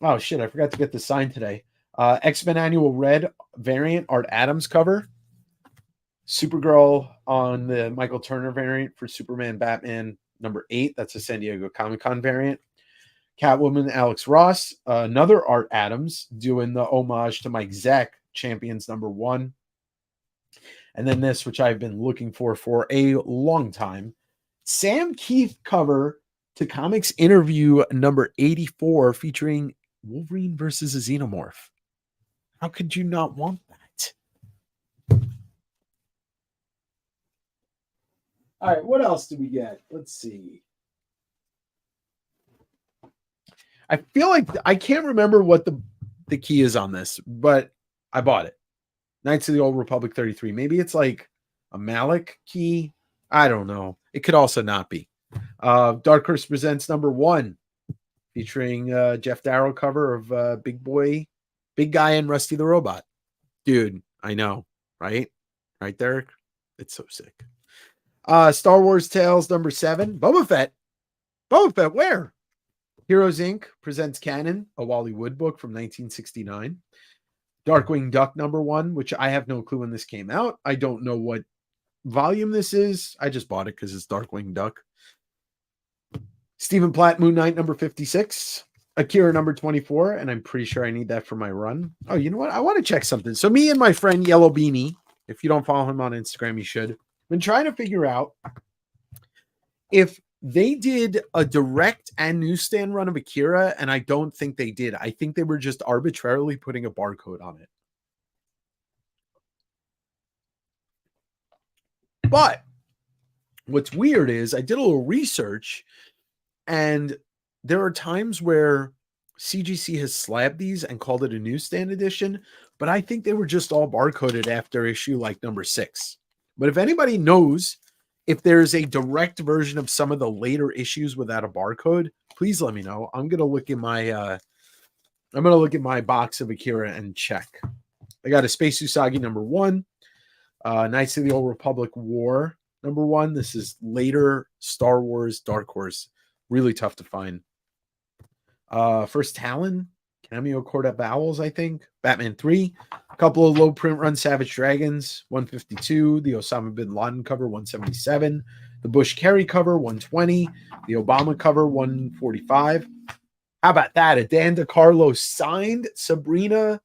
Oh shit, I forgot to get the sign today. X-Men Annual Red variant, Art Adams cover. Supergirl on the Michael Turner variant for Superman Batman number 8. That's a San Diego Comic-Con variant. Catwoman Alex Ross, another Art Adams doing the homage to Mike Zeck, Champions number 1. And then this, which I've been looking for a long time, Sam Keith cover to Comics Interview number 84 featuring Wolverine versus a Xenomorph. How could you not want that? All right, what else do we get? Let's see. I feel like I can't remember what the key is on this, but I bought it. Knights of the Old Republic 33. Maybe it's like a Malik key. I don't know. It could also not be. Dark Horse presents number 1, featuring Jeff Darrow cover of Big Guy and Rusty the Robot. Dude, I know, right? Right, Derek? It's so sick. Star Wars Tales number 7. Boba Fett. Boba Fett, where? Heroes Inc. presents Canon, a Wally Wood book from 1969. Darkwing Duck number 1, which I have no clue when this came out. I don't know what volume this is. I just bought it because it's Darkwing Duck. Stephen Platt, Moon Knight number 56. Akira number 24, and I'm pretty sure I need that for my run. Oh, you know what? I want to check something. So me and my friend Yellow Beanie, if you don't follow him on Instagram, you should. Been trying to figure out if they did a direct and newsstand run of Akira, and I don't think they did. I think they were just arbitrarily putting a barcode on it. But what's weird is I did a little research, and there are times where CGC has slabbed these and called it a newsstand edition, but I think they were just all barcoded after issue like number 6. But if anybody knows if there's a direct version of some of the later issues without a barcode, please let me know. I'm gonna look in my box of Akira and check. I got a Space Usagi number 1, Knights of the Old Republic War number 1. This is later Star Wars Dark Horse. Really tough to find. First Talon, cameo Corda Bowels, I think. Batman 3, a couple of low print run Savage Dragons, 152, the Osama bin Laden cover, 177, the Bush Kerry cover, 120, the Obama cover, 145. How about that? A Dan DeCarlo signed Sabrina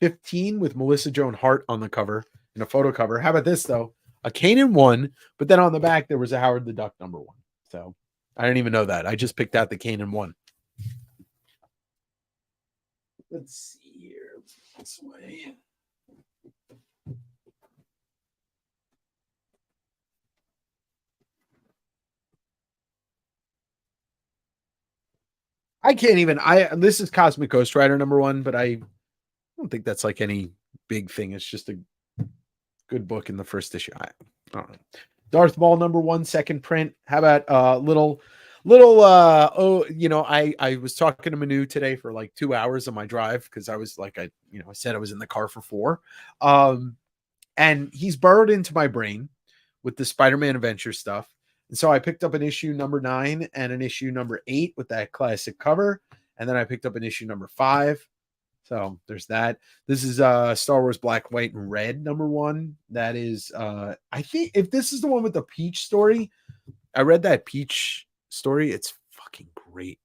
15 with Melissa Joan Hart on the cover in a photo cover. How about this, though? A Kanan 1, but then on the back, there was a Howard the Duck number 1. So I didn't even know that. I just picked out the Kanan 1. Let's see here. This way. I can't even. This is Cosmic Ghost Rider number 1, but I don't think that's like any big thing. It's just a good book in the first issue. I don't know. Darth Maul number 1, second print. How about little I was talking to Manu today for like 2 hours on my drive because I was like I said I was in the car for 4. And he's burrowed into my brain with the Spider-Man Adventure stuff. And so I picked up an issue number 9 and an issue number 8 with that classic cover. And then I picked up an issue number 5. So there's that. This is Star Wars Black, White, and Red number 1. That is, I think if this is the one with the Peach story, I read that Peach story. It's fucking great.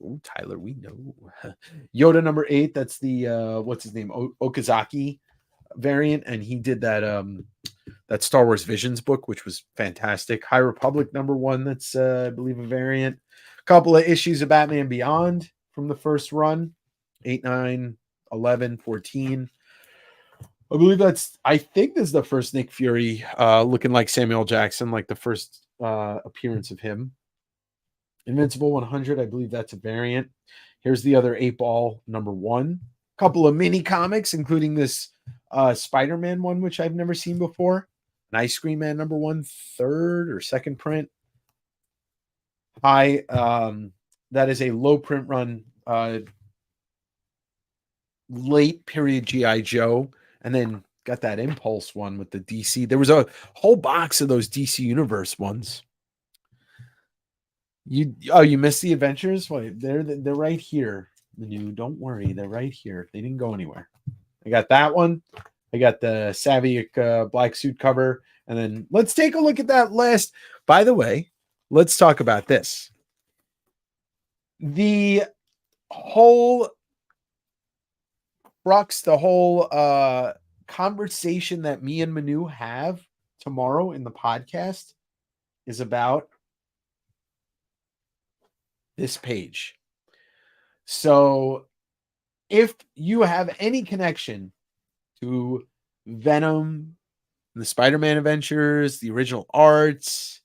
Oh, Tyler, we know. Yoda number 8. That's the what's his name? Okazaki variant, and he did that Star Wars Visions book, which was fantastic. High Republic number 1. That's I believe a variant. A couple of issues of Batman Beyond from the first run. 8, 9, 11, 14. I believe I think this is the first Nick Fury looking like Samuel Jackson, like the first appearance of him. Invincible 100, I believe that's a variant. Here's the other 8-ball number 1. A couple of mini comics, including this Spider-Man one, which I've never seen before. An Ice Cream Man number 1, third or second print. That is a low print run, late period G.I. Joe, and then got that Impulse one with the DC. There was a whole box of those DC Universe ones. You missed the adventures? Wait, they're right here. Don't worry, they're right here. They didn't go anywhere. I got that one. I got the Savick black suit cover, and then let's take a look at that last. By the way, let's talk about this. The whole Brooks, the whole conversation that me and Manu have tomorrow in the podcast is about this page. So if you have any connection to Venom, the Spider-Man adventures, the original arts,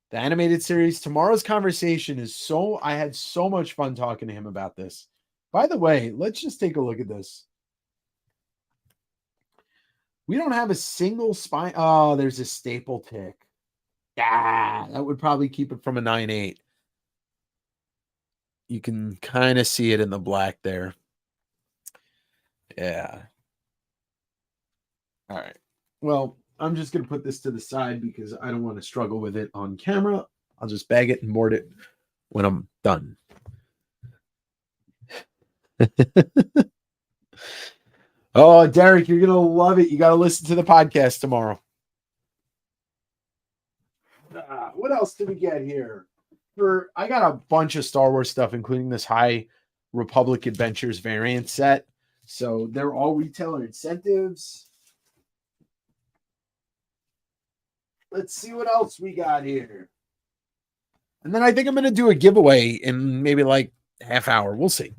the animated series, tomorrow's conversation is I had so much fun talking to him about this. By the way, let's just take a look at this. We don't have a single spine. Oh, there's a staple tick. Yeah, that would probably keep it from a 9.8. You can kind of see it in the black there. Yeah. All right. Well, I'm just going to put this to the side because I don't want to struggle with it on camera. I'll just bag it and board it when I'm done. Oh, Derek, you're going to love it. You got to listen to the podcast tomorrow. What else did we get here? I got a bunch of Star Wars stuff, including this High Republic Adventures variant set. So they're all retailer incentives. Let's see what else we got here. And then I think I'm going to do a giveaway in maybe like half hour. We'll see.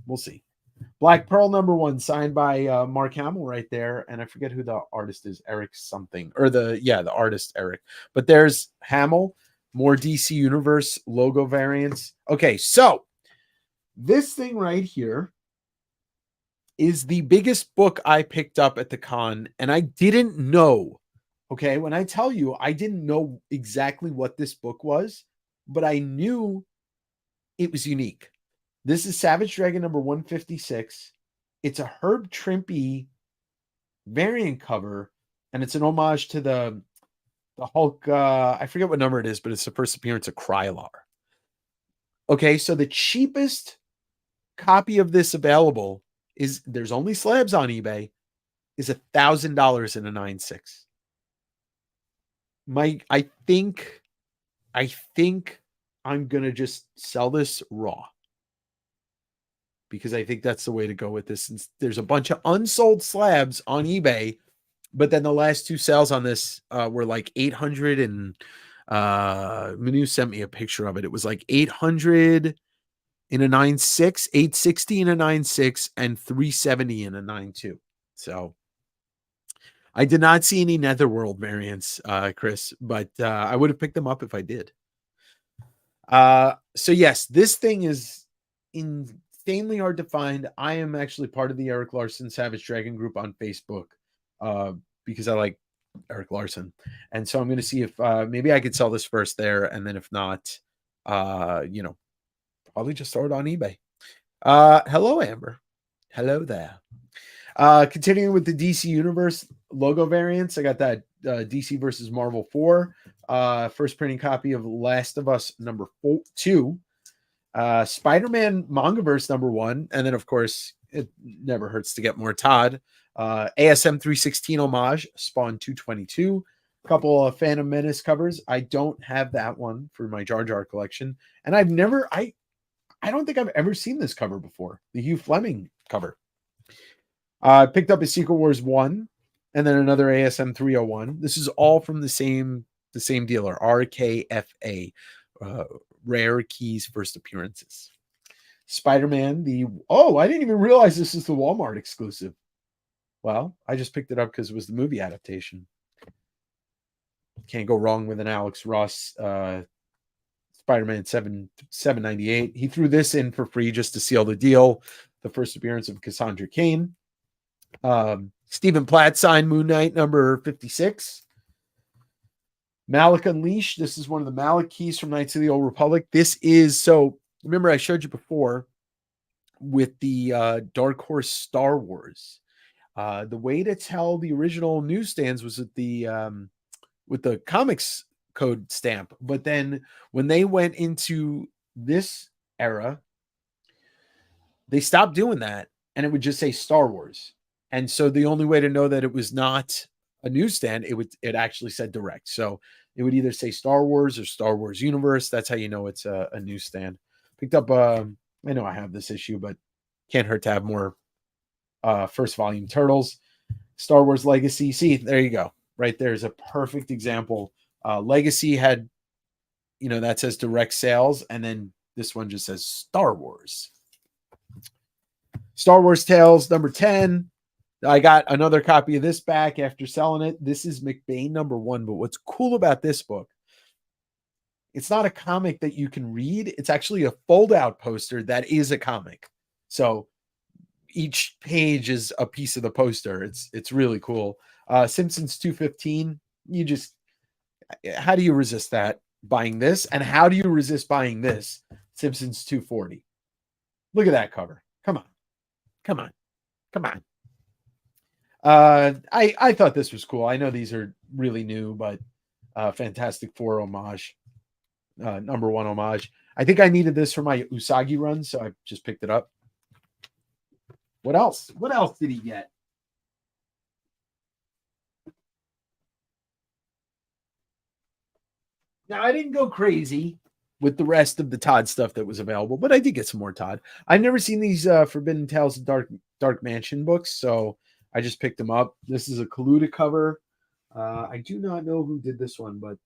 Black Pearl number 1, signed by Mark Hamill right there. And I forget who the artist is, Eric something. Or the artist, Eric. But there's Hamill. More DC Universe logo variants. Okay, so this thing right here is the biggest book I picked up at the con, and I didn't know. Okay, when I tell you, I didn't know exactly what this book was, but I knew it was unique. This is Savage Dragon number 156. It's a Herb Trimpe variant cover, and it's an homage to the Hulk, I forget what number it is, but it's the first appearance of Krylar. Okay, so the cheapest copy of this available there's only slabs on eBay, is $1,000 in a 9.6. I think I'm gonna just sell this raw because I think that's the way to go with this. Since there's a bunch of unsold slabs on eBay. But then the last 2 sales on this were like 800 and Manu sent me a picture of it. It was like 800 in a 9.6, 860 in a 9.6, and 370 in a 9.2. So I did not see any Netherworld variants, Chris, but I would have picked them up if I did. So yes, this thing is insanely hard to find. I am actually part of the Eric Larson Savage Dragon group on Facebook. Because I like Eric Larson. And so I'm going to see if maybe I could sell this first there. And then if not, probably just throw it on eBay. Hello, Amber. Hello there. Continuing with the DC Universe logo variants, I got that DC versus Marvel 4. First printing copy of Last of Us number 2. Spider-Man Mangaverse number 1. And then, of course, it never hurts to get more Todd. ASM 316 homage, Spawn 222. A couple of Phantom Menace covers. I don't have that one for my Jar Jar collection. And I I don't think I've ever seen this cover before. The Hugh Fleming cover. I picked up a Secret Wars 1 and then another ASM 301. This is all from the same dealer, RKFA, Rare Keys First Appearances. Spider-Man, I didn't even realize this is the Walmart exclusive. Well, I just picked it up because it was the movie adaptation. Can't go wrong with an Alex Ross Spider-Man 798. He threw this in for free just to seal the deal. The first appearance of Cassandra Cain. Stephen Platt signed Moon Knight number 56. Malik Unleashed. This is one of the Malik keys from Knights of the Old Republic. This is, so remember I showed you before with the Dark Horse Star Wars. The way to tell the original newsstands was with the comics code stamp. But then when they went into this era, they stopped doing that and it would just say Star Wars. And so the only way to know that it was not a newsstand, it actually said direct. So it would either say Star Wars or Star Wars Universe. That's how you know it's a newsstand. Picked up I know I have this issue, but can't hurt to have more first volume Turtles. Star Wars Legacy. See, there you go. Right there is a perfect example. Legacy had, that says direct sales, and then this one just says Star Wars. Star Wars Tales number 10. I got another copy of this back after selling it. This is McBain number 1. But what's cool about this book, it's not a comic that you can read. It's actually a fold-out poster that is a comic. So each page is a piece of the poster. It's really cool. Simpsons 215. How do you resist that? Buying this? And how do you resist buying this? Simpsons 240. Look at that cover. Come on. I thought this was cool. I know these are really new, but Fantastic Four homage, number 1 homage. I think I needed this for my Usagi run, so I just picked it up. What else? What else did he get? Now, I didn't go crazy with the rest of the Todd stuff that was available, but I did get some more Todd. I've never seen these Forbidden Tales of Dark Mansion books, so I just picked them up. This is a Kaluta cover. I do not know who did this one, but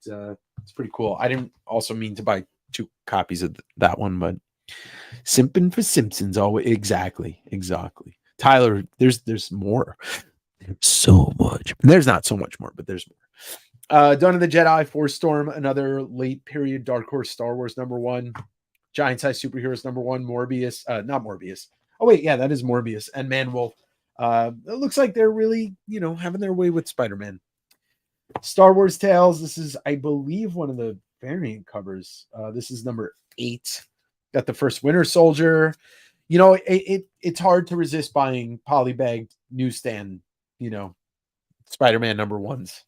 it's pretty cool. I didn't also mean to buy 2 copies of that one, but Simpin' for Simpsons. Always exactly. Tyler, there's more. There's so much. There's not so much more, but there's more. Dawn of the Jedi, Force Storm, another late period Dark Horse Star Wars number 1. Giant Size Superheroes number 1. Morbius, not Morbius. Oh wait, yeah, that is Morbius and Man Wolf. It looks like they're really, having their way with Spider-Man. Star Wars Tales. This is, I believe, one of the variant covers. This is number 8. Got the first Winter Soldier. It's hard to resist buying polybagged newsstand, Spider-Man number 1s.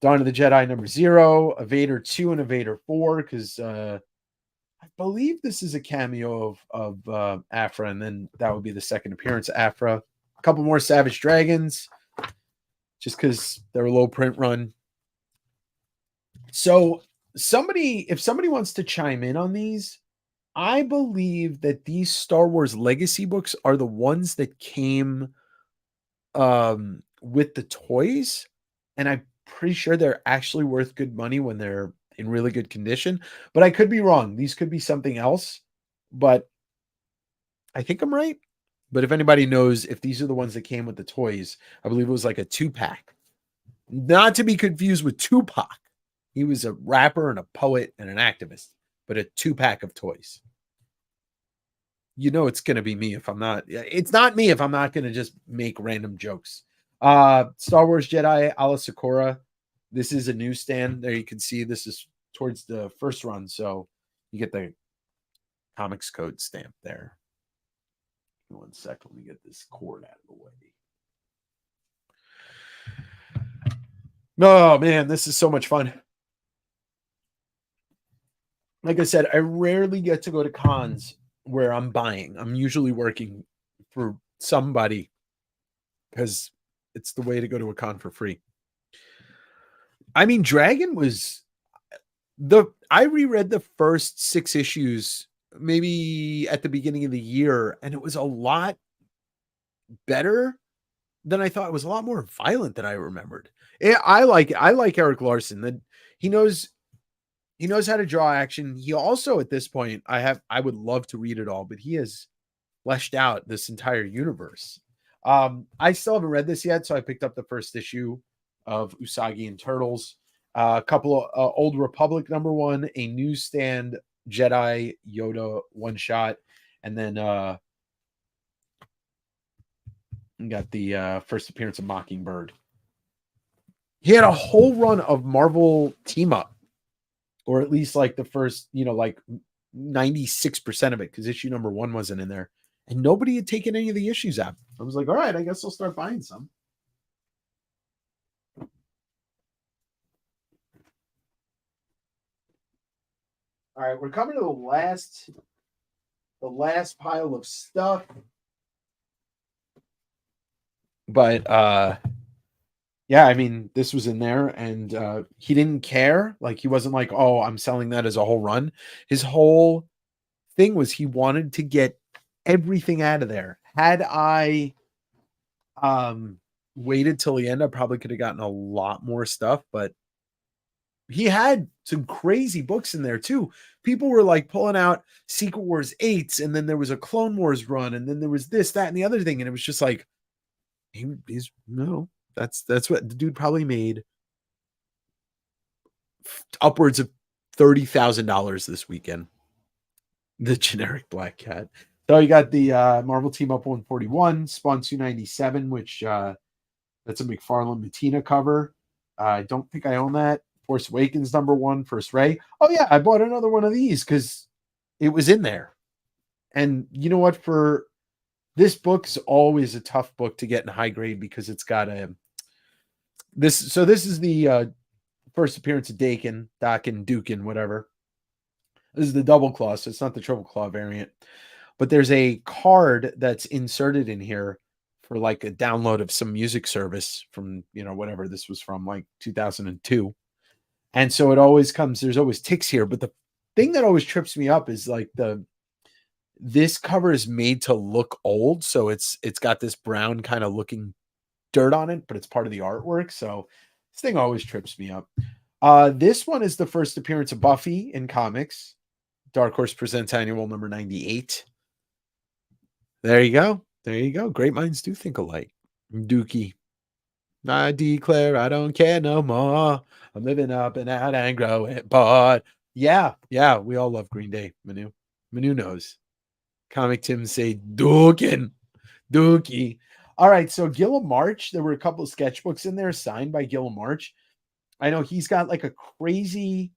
Dawn of the Jedi number 0, a Vader 2 and a Vader 4, because I believe this is a cameo of Afra, and then that would be the second appearance of Afra. A couple more Savage Dragons, just because they're a low print run. So if somebody wants to chime in on these, I believe that these Star Wars Legacy books are the ones that came with the toys, and I'm pretty sure they're actually worth good money when they're in really good condition, but I could be wrong. These could be something else, but I think I'm right. But if anybody knows if these are the ones that came with the toys, I believe it was like a 2-pack, not to be confused with Tupac. He was a rapper and a poet and an activist, but a 2-pack of toys. It's going to be me if I'm not. It's not me if I'm not going to just make random jokes. Star Wars Jedi a la Sakura. This is a newsstand. There you can see this is towards the first run, so you get the comics code stamp there. 1 second, let me get this cord out of the way. Oh man, this is so much fun. Like I said, I rarely get to go to cons where I'm buying. I'm usually working for somebody because it's the way to go to a con for free. I mean, Dragon was I reread the first 6 issues maybe at the beginning of the year, and it was a lot better than I thought. It was a lot more violent than I remembered. I like it. I like Eric Larson. That he knows how to draw action. He also, at this point, I would love to read it all, but he has fleshed out this entire universe. I still haven't read this yet, so I picked up the first issue of Usagi and Turtles. A couple of Old Republic #1, a newsstand Jedi Yoda one shot, and then you got the first appearance of Mockingbird. He had a whole run of Marvel team up, or at least like the first, like 96% of it, because issue #1 wasn't in there, and nobody had taken any of the issues out. I was like, all right, I guess I'll start buying some. All right, we're coming to the last pile of stuff. But yeah, I mean, this was in there, and he didn't care. Like, he wasn't like, oh, I'm selling that as a whole run. His whole thing was he wanted to get everything out of there. Had I waited till the end, I probably could have gotten a lot more stuff, but he had some crazy books in there too. People were like pulling out Secret Wars 8s, and then there was a Clone Wars run, and then there was this, that, and the other thing, and it was just like, he's no, that's what the dude probably made upwards of $30,000 this weekend. The generic Black Cat. So you got the Marvel Team Up 141, Spawn 297, which that's a McFarlane Matina cover. I don't think I own that. Force Awakens #1, First Ray. Oh yeah, I bought another one of these because it was in there. And you know what? For this book's always a tough book to get in high grade because it's got this is the first appearance of Dakin, Dukin, whatever. This is the double claw, so it's not the triple claw variant. But there's a card that's inserted in here for like a download of some music service from, whatever this was from, like 2002. And so it always comes, there's always ticks here. But the thing that always trips me up is like this cover is made to look old. So it's got this brown kind of looking dirt on it, but it's part of the artwork. So this thing always trips me up. This one is the first appearance of Buffy in comics. Dark Horse Presents Annual number 98. There you go. There you go. Great minds do think alike. Dookie. I declare I don't care no more. I'm living up and out and growing. But yeah, we all love Green Day. Manu knows. Comic Tim say Dookie. All right, so Gilliam March. There were a couple of sketchbooks in there signed by Gilliam March. I know he's got like a crazy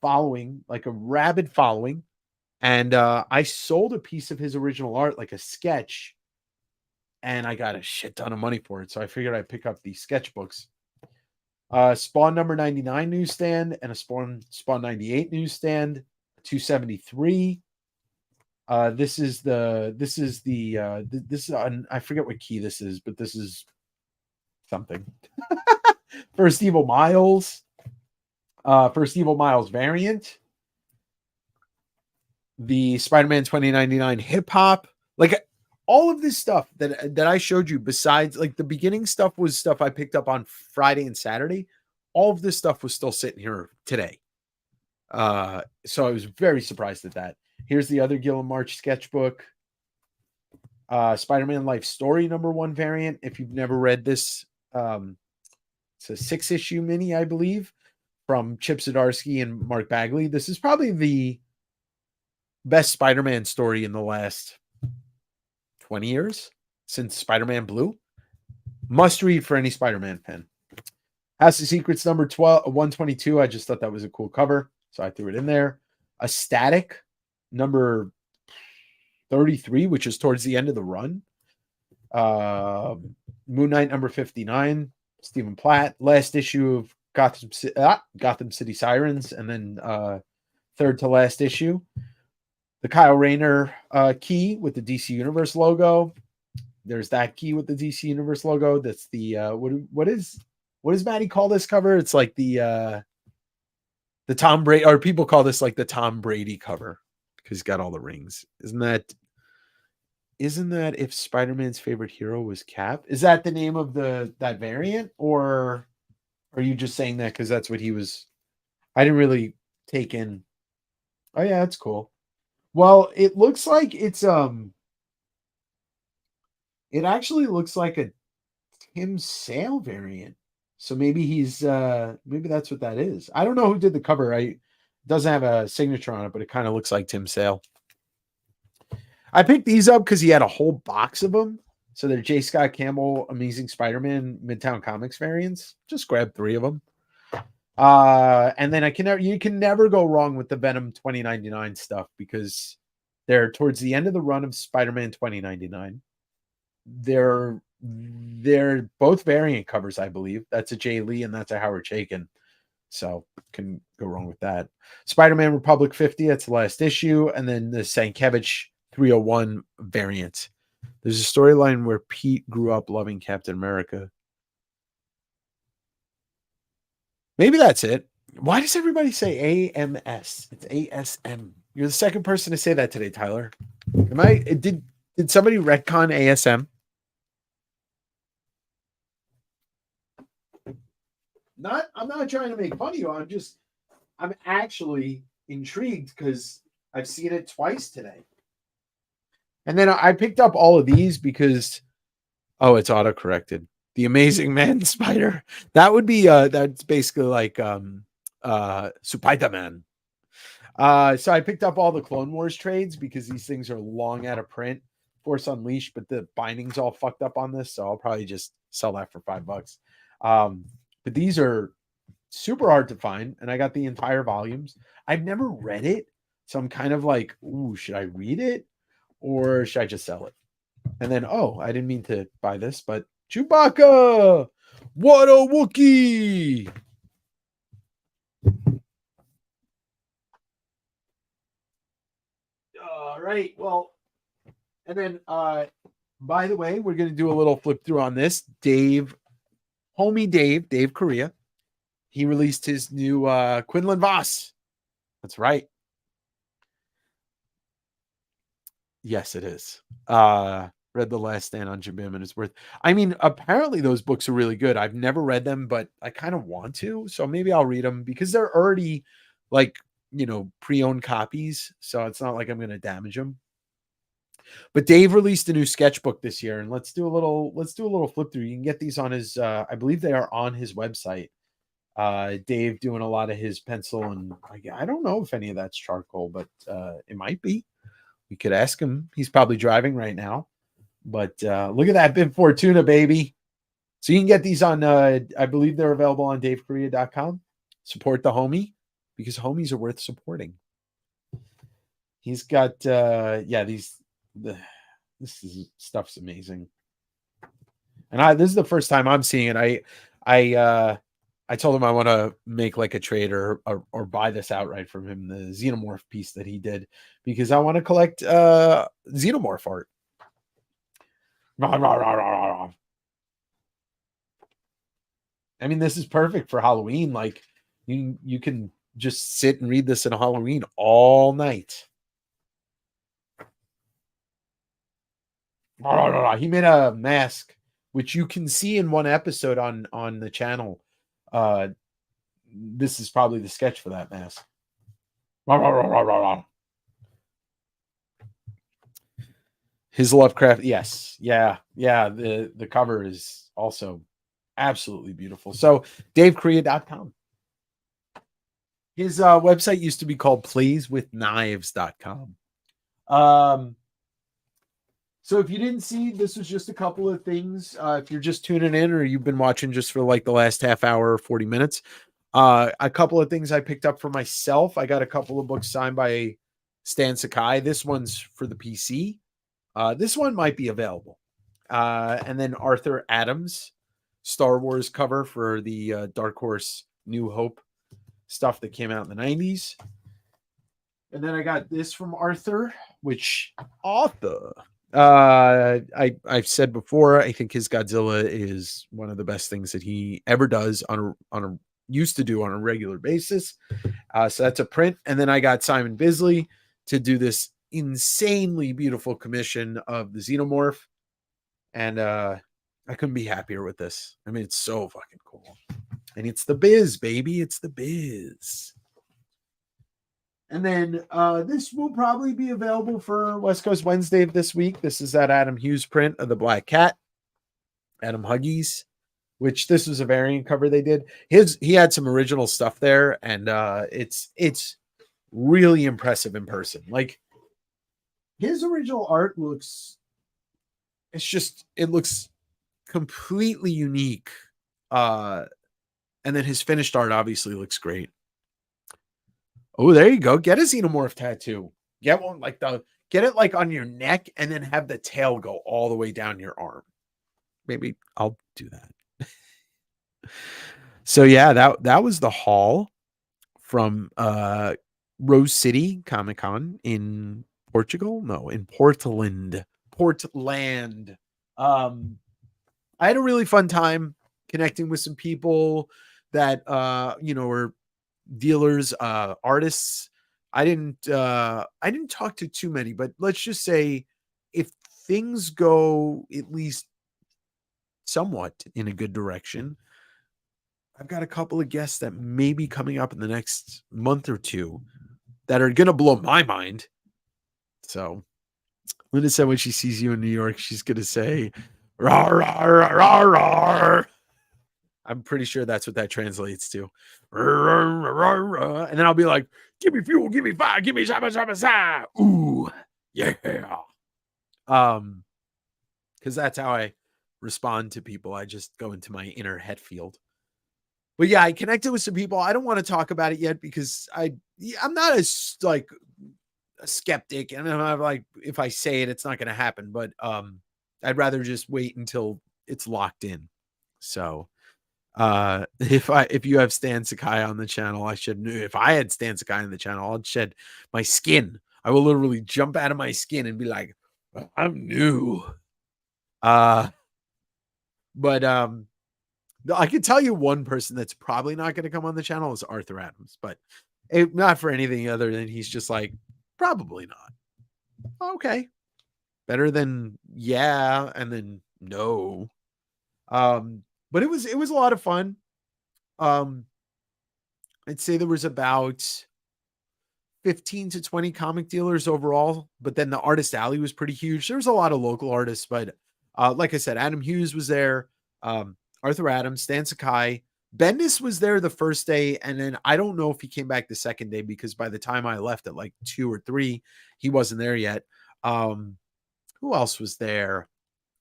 following, like a rabid following. And I sold a piece of his original art, like a sketch, and I got a shit ton of money for it. So I figured I'd pick up these sketchbooks. Spawn number 99 newsstand and a Spawn 98 newsstand, 273. This is I forget what key this is, but this is something. First Evil Miles variant. The Spider-Man 2099 hip hop, like all of this stuff that I showed you, besides like the beginning stuff was stuff I picked up on Friday and Saturday. All of this stuff was still sitting here today. So I was very surprised at that. Here's the other Gilliam March sketchbook. Spider-Man Life Story #1 variant. If you've never read this, it's a 6-issue mini, I believe, from Chip Zdarsky and Mark Bagley. This is probably the best Spider-Man story in the last 20 years since Spider-Man Blue. Must read for any Spider-Man fan. House of Secrets number 122. I just thought that was a cool cover, so I threw it in there. A Static number 33, which is towards the end of the run. Moon Knight number 59. Stephen Platt. Last issue of Gotham City Sirens, and then third to last issue. The Kyle Rayner key with the DC Universe logo. There's that key with the DC Universe logo. That's the what does Maddie call this cover? It's like the Tom Brady, or people call this like the Tom Brady cover because he's got all the rings. Isn't that if Spider-Man's favorite hero was Cap? Is that the name of that variant, or are you just saying that because that's what he was? I didn't really take in. Oh yeah, that's cool. Well, it looks like it actually looks like a Tim Sale variant. So maybe that's what that is. I don't know who did the cover. It doesn't have a signature on it, but it kind of looks like Tim Sale. I picked these up because he had a whole box of them. So they're J. Scott Campbell Amazing Spider-Man Midtown Comics variants. Just grab 3 of them. And then you can never go wrong with the Venom 2099 stuff because they're towards the end of the run of Spider-Man 2099. They're both variant covers, I believe. That's a Jay Lee and that's a Howard Chaykin. So can go wrong with that. Spider-Man Republic 50, that's the last issue, and then the Sienkiewicz 301 variant. There's a storyline where Pete grew up loving Captain America. Maybe that's it. Why does everybody say AMS? It's ASM. You're the second person to say that today, Tyler. Did somebody retcon ASM? I'm not trying to make fun of you. I'm actually intrigued because I've seen it twice today. And then I picked up all of these because it's auto-corrected. The Amazing Man Spider. That would be that's basically like Spider-Man. So I picked up all the Clone Wars trades because these things are long out of print. Force Unleashed, but the binding's all fucked up on this, so I'll probably just sell that for $5. But these are super hard to find, and I got the entire volumes. I've never read it, so I'm kind of like, ooh, should I read it or should I just sell it? And then, I didn't mean to buy this, but Chewbacca! What a Wookiee! All right, well, and then, by the way, we're going to do a little flip through on this. Dave Korea. He released his new Quinlan Voss. That's right. Yes, it is. Read The Last Stand on Jabim and it's worth. I mean, apparently those books are really good. I've never read them, but I kind of want to. So maybe I'll read them because they're already like, pre-owned copies. So it's not like I'm going to damage them. But Dave released a new sketchbook this year, and let's do a little flip through. You can get these on his I believe they are on his website. Dave doing a lot of his pencil, and I don't know if any of that's charcoal, but it might be. We could ask him. He's probably driving right now. But look at that Bib Fortuna, baby. So you can get these on I believe they're available on davekorea.com. Support the homie because homies are worth supporting. He's got this stuff's amazing. And this is the first time I'm seeing it. I told him I want to make like a trade or buy this outright from him, the Xenomorph piece that he did, because I want to collect Xenomorph art. I mean, this is perfect for Halloween. Like you can just sit and read this in Halloween all night. He made a mask, which you can see in one episode on the channel. This is probably the sketch for that mask. His Lovecraft, yes, yeah. The cover is also absolutely beautiful. So DaveKorea.com. His website used to be called playswithknives.com. So if you didn't see, this was just a couple of things. If you're just tuning in or you've been watching just for like the last half hour or 40 minutes, a couple of things I picked up for myself. I got a couple of books signed by Stan Sakai. This one's for the PC. This one might be available. And then Arthur Adams, Star Wars cover for the Dark Horse New Hope stuff that came out in the 90s. And then I got this from Arthur, which I've said before, I think his Godzilla is one of the best things that he ever does used to do on a regular basis. So that's a print. And then I got Simon Bisley, to do this insanely beautiful commission of the Xenomorph. And I couldn't be happier with this. I mean, it's so fucking cool. And it's the biz, baby. It's the biz. And then this will probably be available for West Coast Wednesday of this week. This is that Adam Hughes print of the Black Cat, Adam Huggies, which this was a variant cover they did. He had some original stuff there, and it's really impressive in person. Like his original art looks, it looks completely unique. And then his finished art obviously looks great. Oh, there you go. Get a Xenomorph tattoo. Get one get it like on your neck and then have the tail go all the way down your arm. Maybe I'll do that. So yeah, that was the haul from Rose City Comic Con in Portugal. No, in Portland. I had a really fun time connecting with some people that were dealers, artists. I didn't talk to too many, but let's just say if things go at least somewhat in a good direction, I've got a couple of guests that may be coming up in the next month or two that are going to blow my mind. So Linda said when she sees you in New York, she's going to say, "Rawr, rawr, rawr, rawr." I'm pretty sure that's what that translates to. And then I'll be like, "Give me fuel, give me fire, give me shabba. Ooh, yeah." Because that's how I respond to people. I just go into my inner het field. But yeah, I connected with some people. I don't want to talk about it yet because I'm not as like a skeptic, and I'm like, if I say it, it's not going to happen. But I'd rather just wait until it's locked in. So if you have Stan Sakai on the channel, if I had Stan Sakai on the channel, I'd shed my skin. I will literally jump out of my skin and be like, I'm new. But I can tell you one person that's probably not going to come on the channel is Arthur Adams, but not for anything other than he's just like, probably not. Okay. Better than yeah, and then no. But it was a lot of fun. I'd say there was about 15 to 20 comic dealers overall, but then the artist alley was pretty huge. There was a lot of local artists, but like I said, Adam Hughes was there, Arthur Adams, Stan Sakai, Bendis was there the first day, and then I don't know if he came back the second day because by the time I left at like 2 or 3, he wasn't there yet. Who else was there?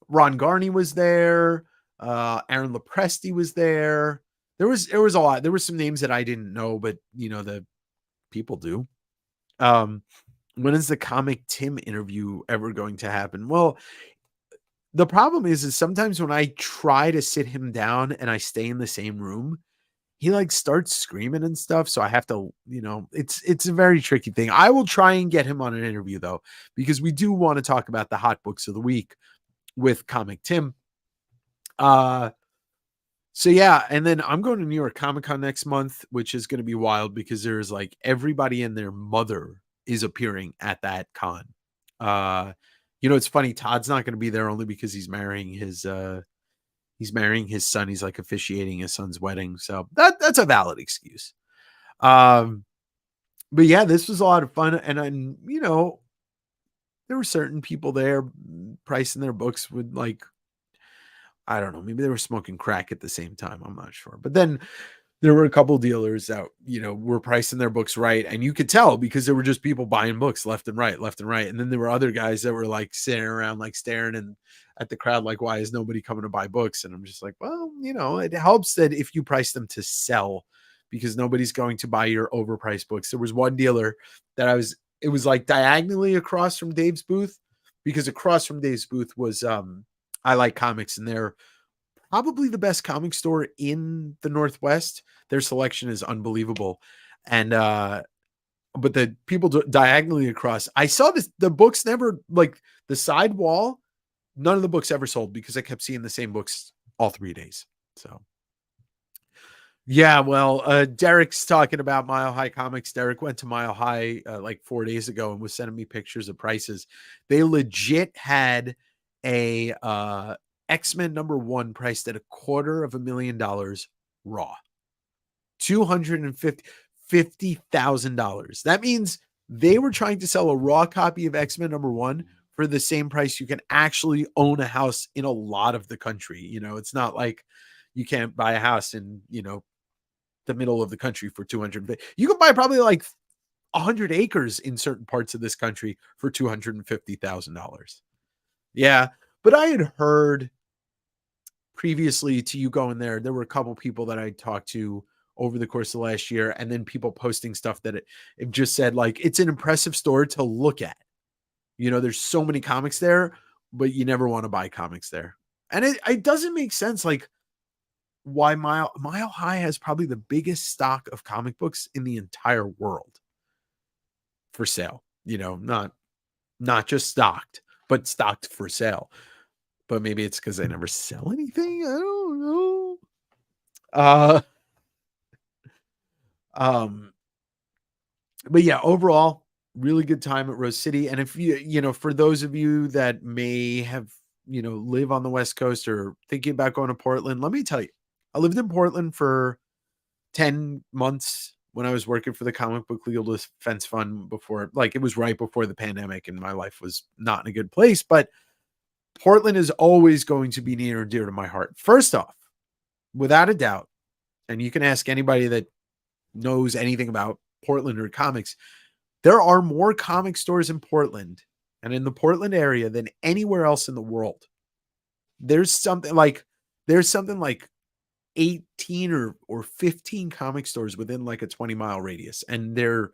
Ron Garney was there. Aaron Lopresti was there. There was a lot. There were some names that I didn't know, but the people do. When is the Comic Tim interview ever going to happen? Well, the problem is sometimes when I try to sit him down and I stay in the same room, he like starts screaming and stuff. So I have to, it's a very tricky thing. I will try and get him on an interview though, because we do want to talk about the hot books of the week with Comic Tim. So yeah, and then I'm going to New York Comic Con next month, which is going to be wild because there's like everybody and their mother is appearing at that con. It's funny. Todd's not going to be there only because he's marrying his son. He's like officiating his son's wedding. So that's a valid excuse. But yeah, this was a lot of fun. And there were certain people there pricing their books with like, I don't know, maybe they were smoking crack at the same time. I'm not sure. But then there were a couple dealers that, were pricing their books right. And you could tell because there were just people buying books left and right. And then there were other guys that were like sitting around, like staring at the crowd, like, why is nobody coming to buy books? And I'm just like, well, it helps that if you price them to sell because nobody's going to buy your overpriced books. There was one dealer that it was like diagonally across from Dave's booth, because across from Dave's booth was, I Like Comics, and they're probably the best comic store in the Northwest. Their selection is unbelievable. And, but the people diagonally across, I saw the books never, like the side wall, none of the books ever sold because I kept seeing the same books all 3 days. So Yeah, well, Derek's talking about Mile High Comics. Derek went to Mile High like 4 days ago and was sending me pictures of prices. They legit had a X-Men #1 priced at $250,000 raw. $250,000. That means they were trying to sell a raw copy of X-Men #1 for the same price you can actually own a house in a lot of the country. It's not like you can't buy a house in, the middle of the country for 200. You can buy probably like 100 acres in certain parts of this country for $250,000. Yeah, but I had heard previously to you going there were a couple people that I talked to over the course of last year, and then people posting stuff that it just said like it's an impressive store to look at. There's so many comics there, but you never want to buy comics there. And it doesn't make sense. Like, why Mile High has probably the biggest stock of comic books in the entire world for sale. Not just stocked, but stocked for sale. But maybe it's because they never sell anything. I don't know. Uh um but yeah, overall, really good time at Rose City. And if for those of you that may have, live on the West Coast or thinking about going to Portland, let me tell you, I lived in Portland for 10 months when I was working for the Comic Book Legal Defense Fund before, like it was right before the pandemic and my life was not in a good place. But Portland is always going to be near and dear to my heart. First off, without a doubt, and you can ask anybody that knows anything about Portland or comics, there are more comic stores in Portland and in the Portland area than anywhere else in the world. There's something like 18 or 15 comic stores within like a 20-mile radius, and they're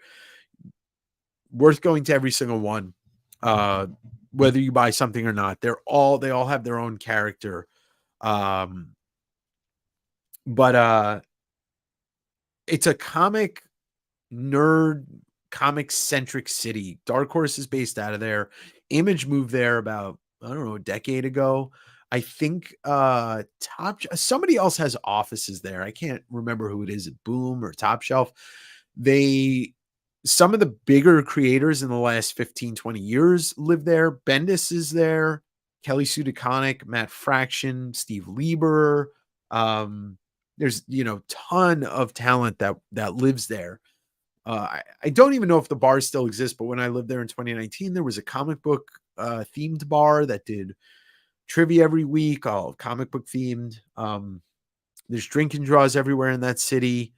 worth going to every single one. Whether you buy something or not, they all have their own character. But it's a comic centric city. Dark Horse is based out of there. Image moved there about, I don't know, a decade ago. I think somebody else has offices there. I can't remember who it is, Boom or Top Shelf. Some of the bigger creators in the last 15, 20 years live there. Bendis is there. Kelly Sue DeConnick, Matt Fraction, Steve Lieber. There's, ton of talent that lives there. I don't even know if the bar still exists, but when I lived there in 2019, there was a comic book themed bar that did trivia every week, all comic book themed. There's drinking draws everywhere in that city.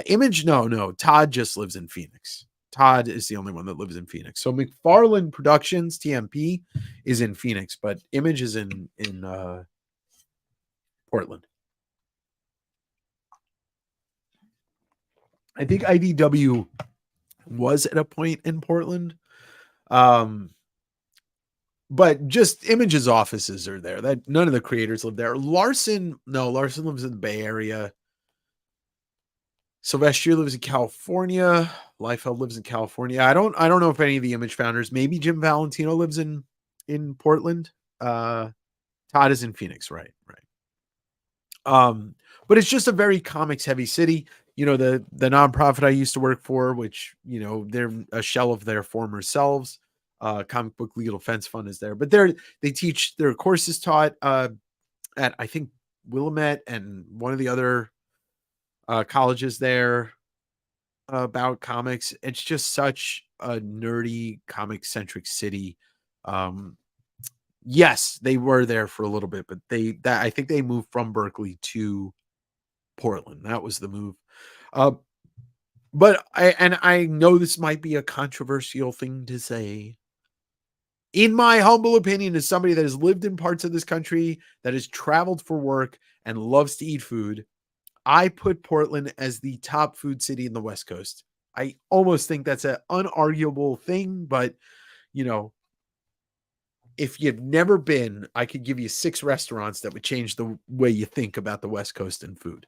Image, no. Todd just lives in Phoenix. Todd is the only one that lives in Phoenix. So McFarlane Productions, TMP, is in Phoenix, but Image is in Portland. I think IDW was at a point in Portland. But just Image's offices are there. That none of the creators live there. Larson lives in the Bay Area. Sylvester lives in California. Liefeld lives in California. I don't know if any of the Image founders, maybe Jim Valentino lives in Portland. Todd is in Phoenix, right. But it's just a very comics heavy city. The nonprofit I used to work for, which, they're a shell of their former selves. Comic Book Legal Defense Fund is there, but they teach their courses taught at, I think, Willamette and one of the other colleges there about comics. It's just such a nerdy comic centric city. Yes, they were there for a little bit, but I think they moved from Berkeley to Portland. That was the move. But I know this might be a controversial thing to say. In my humble opinion, as somebody that has lived in parts of this country, that has traveled for work and loves to eat food, I put Portland as the top food city in the West Coast. I almost think that's an unarguable thing, but if you've never been, I could give you 6 restaurants that would change the way you think about the West Coast and food.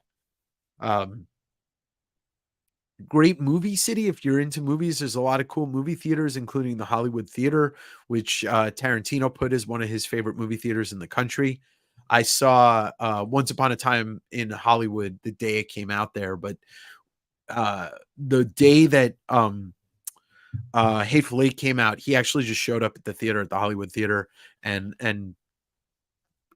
Great movie city. If you're into movies, there's a lot of cool movie theaters, including the Hollywood Theater, which Tarantino put as one of his favorite movie theaters in the country. I saw Once Upon a Time in Hollywood the day it came out there, but the day that Hateful Eight came out, he actually just showed up at the theater, at the Hollywood Theater, and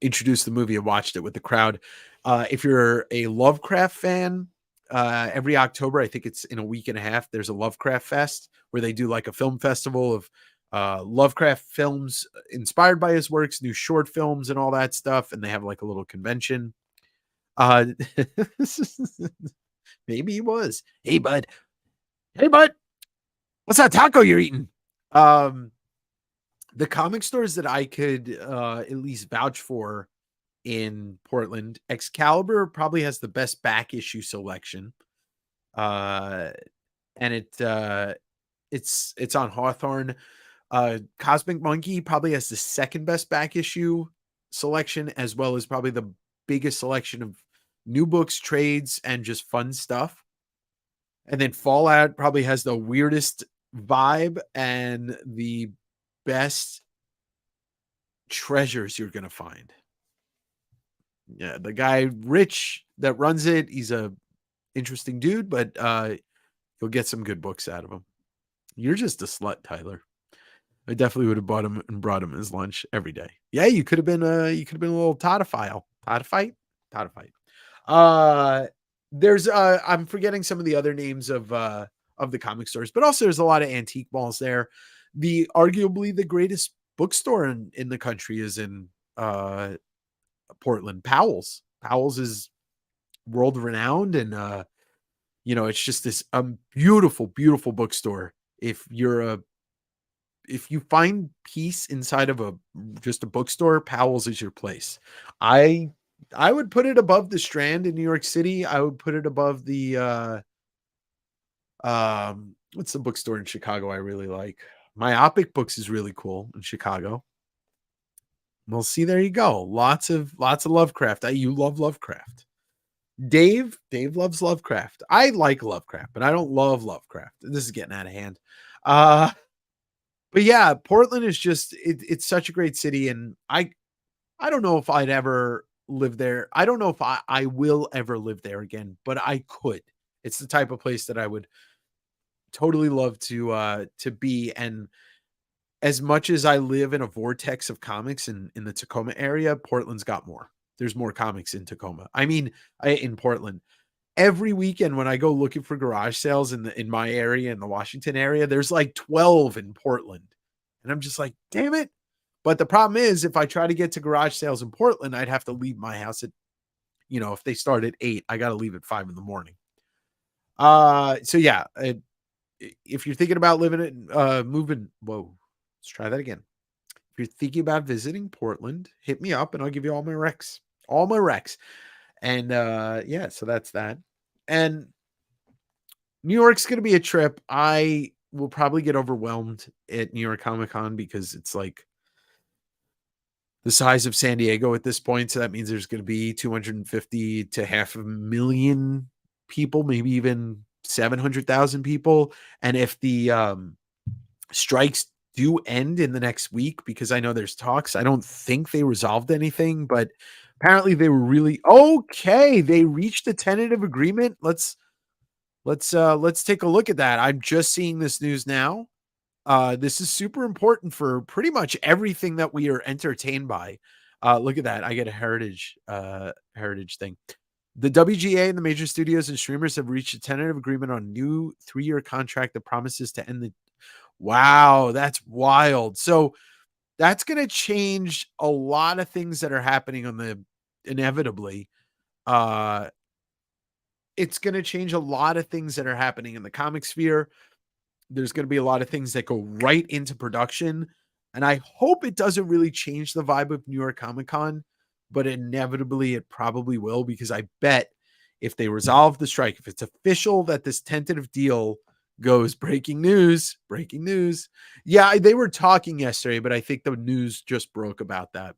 introduced the movie and watched it with the crowd. If you're a Lovecraft fan, every October, I think it's in a week and a half, there's a Lovecraft Fest where they do like a film festival of Lovecraft films inspired by his works, new short films, and all that stuff. And they have like a little convention. Uh, maybe he was. Hey, bud. Hey, bud. What's that taco you're eating? Um, the comic stores that I could at least vouch for in Portland, Excalibur probably has the best back issue selection. Uh, and it's on Hawthorne. Cosmic Monkey probably has the second best back issue selection, as well as probably the biggest selection of new books, trades, and just fun stuff. And then Fallout probably has the weirdest vibe and the best treasures you're gonna find. Yeah, the guy Rich that runs it, he's a interesting dude, but you'll get some good books out of him. You're just a slut, Tyler. I definitely would have bought him and brought him his lunch every day. Yeah, you could have been a little Todophile. Todophyte? Todophyte. There's I'm forgetting some of the other names of the comic stores, but also there's a lot of antique malls there. The arguably the greatest bookstore in the country is in Portland. Powell's. Powell's is world renowned, and it's just this beautiful, beautiful bookstore. If you find peace inside of just a bookstore, Powell's is your place. I would put it above the Strand in New York City. I would put it above the what's the bookstore in Chicago I really like? Myopic Books is really cool in Chicago. Well, see, there you go. Lots of Lovecraft. You love Lovecraft. Dave loves Lovecraft. I like Lovecraft, but I don't love Lovecraft. This is getting out of hand. But yeah, Portland is just it's such a great city, and I don't know if I'd ever live there. I don't know if I will ever live there again, but I could. It's the type of place that I would totally love to be. And as much as I live in a vortex of comics in the Tacoma area, Portland's got more. There's more comics in Tacoma. I mean, in Portland. Every weekend when I go looking for garage sales in my area, in the Washington area, there's like 12 in Portland. And I'm just like, damn it. But the problem is, if I try to get to garage sales in Portland, I'd have to leave my house at, if they start at 8, I got to leave at 5 in the morning. So yeah, if you're thinking about moving, let's try that again. If you're thinking about visiting Portland, hit me up and I'll give you all my recs. And yeah, so that's that. And New York's going to be a trip. I will probably get overwhelmed at New York Comic Con because it's like the size of San Diego at this point. So that means there's going to be 250 to 500,000 people, maybe even 700,000 people. And if the strikes do end in the next week, because I know there's talks, I don't think they resolved anything, but apparently they were really okay. They reached a tentative agreement. Let's take a look at that. I'm just seeing this news now. This is super important for pretty much everything that we are entertained by. Look at that. I get a heritage thing. The WGA and the major studios and streamers have reached a tentative agreement on a new 3-year contract that promises to end wow, that's wild. So that's going to change a lot of things that are happening inevitably. It's going to change a lot of things that are happening in the comic sphere. There's going to be a lot of things that go right into production. And I hope it doesn't really change the vibe of New York Comic Con, but inevitably it probably will, because I bet if they resolve the strike, if it's official that this tentative deal goes breaking news. Yeah, they were talking yesterday, but I think the news just broke about that.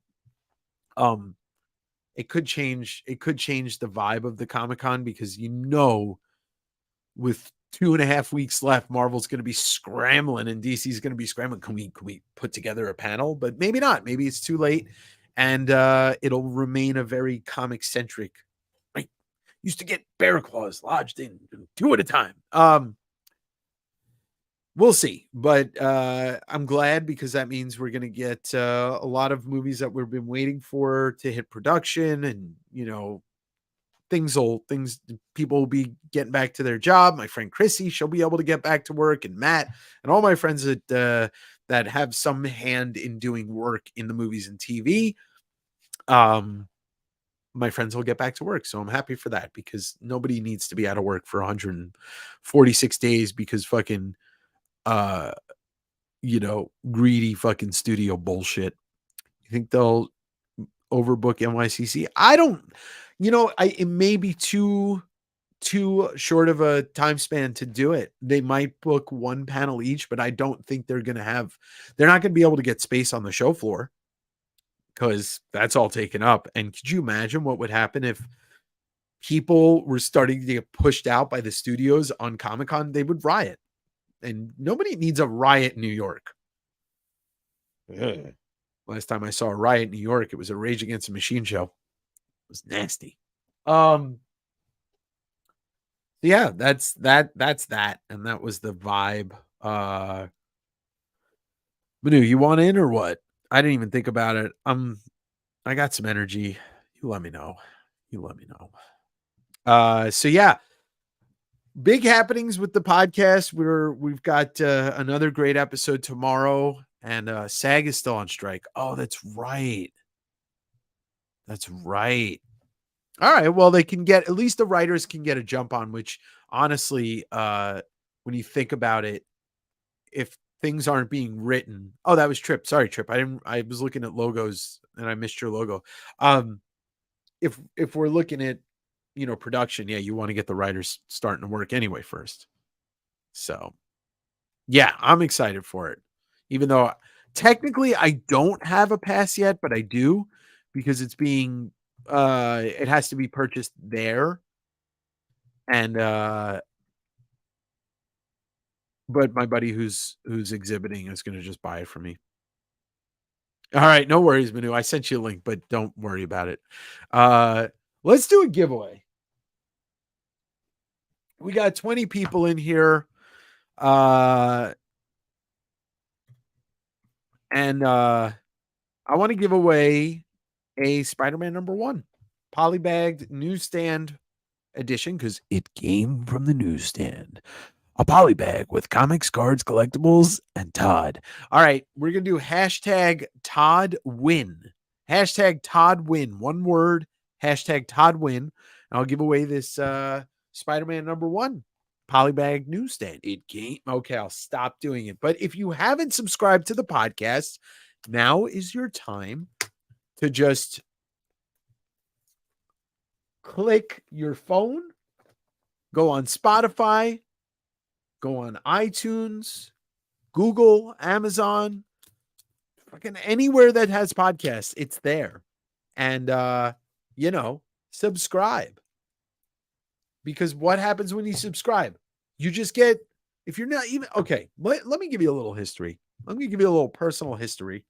It could change the vibe of the Comic-Con, because with 2.5 weeks left, Marvel's going to be scrambling and DC's going to be scrambling. Can we put together a panel? But maybe not. Maybe it's too late. and it'll remain a very comic centric. I used to get bear claws lodged in 2 at a time. We'll see, but I'm glad because that means we're gonna get a lot of movies that we've been waiting for to hit production, and things people will be getting back to their job. My friend Chrissy, she'll be able to get back to work, and Matt and all my friends that have some hand in doing work in the movies and TV. My friends will get back to work, so I'm happy for that because nobody needs to be out of work for 146 days because fucking uh greedy fucking studio bullshit. You think they'll overbook NYCC? I don't, it may be too short of a time span to do it. They might book one panel each, but I don't think they're not going to be able to get space on the show floor because that's all taken up. And could you imagine what would happen if people were starting to get pushed out by the studios on Comic-Con? They would riot, and nobody needs a riot in New York. Ugh. Last time I saw a riot in New York, it was a Rage Against the Machine show. It was nasty. Yeah, that's that, and that was the vibe. Manu, you want in or what? I didn't even think about it. I got some energy. You let me know. So yeah, big happenings with the podcast. We've got another great episode tomorrow, and SAG is still on strike. Oh, that's right. All right. Well, they can get, at least the writers can get a jump on, which honestly, when you think about it, if things aren't being written, oh, that was Trip. Sorry, Trip. I was looking at logos and I missed your logo. If we're looking at, production, yeah, you want to get the writers starting to work anyway first. So yeah, I'm excited for it. Even though technically I don't have a pass yet, but I do because it's being it has to be purchased there. And but my buddy who's exhibiting is going to just buy it for me. All right, no worries, Manu. I sent you a link, but don't worry about it. Let's do a giveaway. We got 20 people in here. And I want to give away a Spider-Man #1 polybagged newsstand edition because it came from the newsstand. A polybag with comics, cards, collectibles, and Todd. All right, we're gonna do hashtag Todd win. Hashtag Todd win. One word. Hashtag Todd win. And I'll give away this Spider-Man #1 polybag newsstand. It came. Okay, I'll stop doing it. But if you haven't subscribed to the podcast, now is your time to just click your phone, go on Spotify, go on iTunes, Google, Amazon, fucking anywhere that has podcasts, it's there. And subscribe. Because what happens when you subscribe? You just get, if you're not even okay, let me give you a little history. Let me give you a little personal history.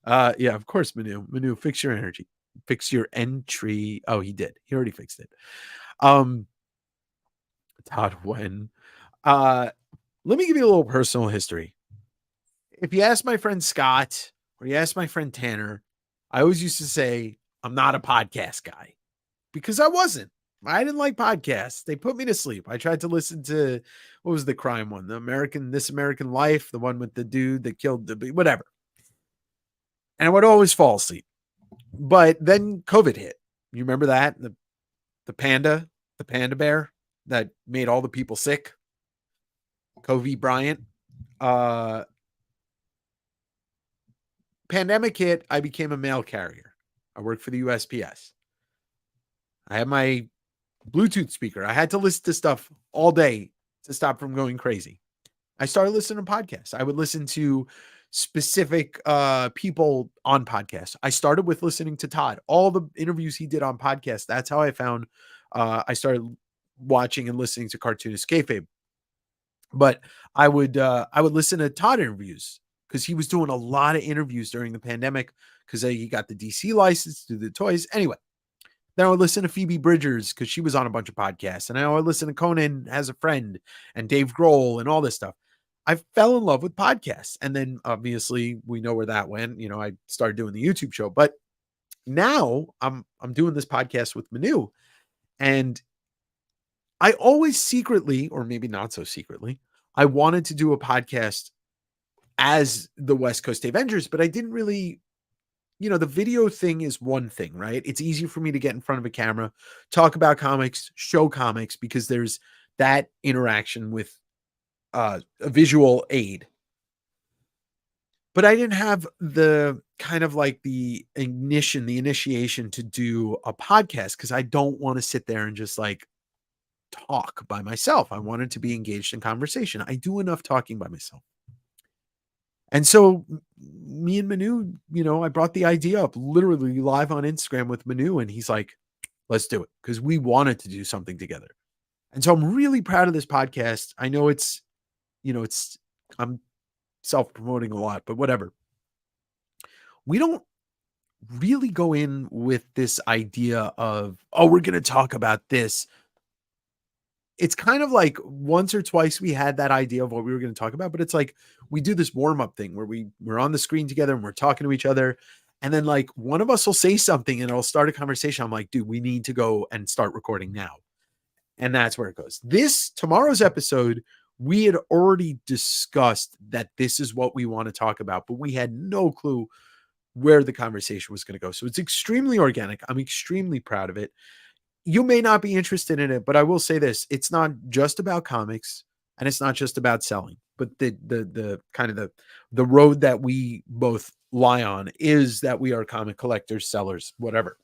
Yeah, of course, Manu. Manu, fix your energy. Fix your entry. Oh, he did. He already fixed it. Todd, when let me give you a little personal history. If you ask my friend Scott or you ask my friend Tanner, I always used to say, I'm not a podcast guy because I wasn't. I didn't like podcasts. They put me to sleep. I tried to listen to, what was the crime one? This American Life, the one with the dude that killed the, whatever. And I would always fall asleep. But then COVID hit. You remember that? The panda bear that made all the people sick. Kobe Bryant. Pandemic hit. I became a mail carrier. I worked for the USPS. I had my Bluetooth speaker. I had to listen to stuff all day to stop from going crazy. I started listening to podcasts. I would listen to specific people on podcasts. I started with listening to Todd, all the interviews he did on podcasts. That's how I found I started watching and listening to Cartoonist Kayfabe. But I would listen to Todd interviews because he was doing a lot of interviews during the pandemic because he got the DC license to do the toys. Anyway, then I would listen to Phoebe Bridgers because she was on a bunch of podcasts. And I would listen to Conan Has a Friend and Dave Grohl and all this stuff. I fell in love with podcasts. And then obviously we know where that went. You know, I started doing the YouTube show. But now I'm doing this podcast with Manu. And I always secretly, or maybe not so secretly, I wanted to do a podcast as the West Coast Avengers, but I didn't really, the video thing is one thing, right? It's easy for me to get in front of a camera, talk about comics, show comics, because there's that interaction with a visual aid. But I didn't have the kind of like the initiation to do a podcast because I don't want to sit there and just like talk by myself. I wanted to be engaged in conversation. I do enough talking by myself. And so me and Manu, I brought the idea up literally live on Instagram with Manu, and he's like, let's do it, because we wanted to do something together. And so I'm really proud of this podcast. I know I'm self-promoting a lot, but whatever. We don't really go in with this idea of, we're going to talk about this. It's kind of like once or twice we had that idea of what we were going to talk about, but it's like we do this warm-up thing where we're on the screen together and we're talking to each other. And then like one of us will say something and it'll start a conversation. I'm like, dude, we need to go and start recording now. And that's where it goes. Tomorrow's episode, we had already discussed that this is what we want to talk about, but we had no clue where the conversation was going to go. So it's extremely organic. I'm extremely proud of it. You may not be interested in it, but I will say this. It's not just about comics and it's not just about selling, but the kind of the road that we both lie on is that we are comic collectors, sellers, whatever.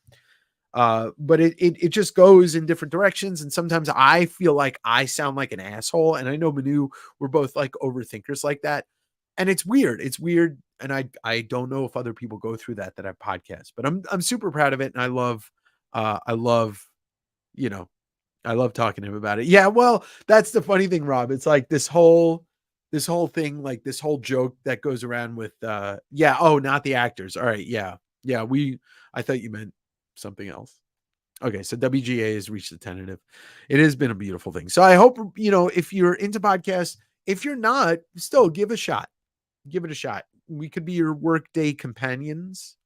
But it just goes in different directions. And sometimes I feel like I sound like an asshole. And I know Manu, we're both like overthinkers like that. And it's weird. It's weird. And I don't know if other people go through that have podcasts, but I'm super proud of it. And I love talking to him about it. Yeah. Well, that's the funny thing, Rob. It's like this whole thing, like this whole joke that goes around with, not the actors. All right. Yeah. Yeah. I thought you meant something else. Okay. So WGA has reached the tentative. It has been a beautiful thing. So I hope, if you're into podcasts, if you're not, still give it a shot. We could be your workday companions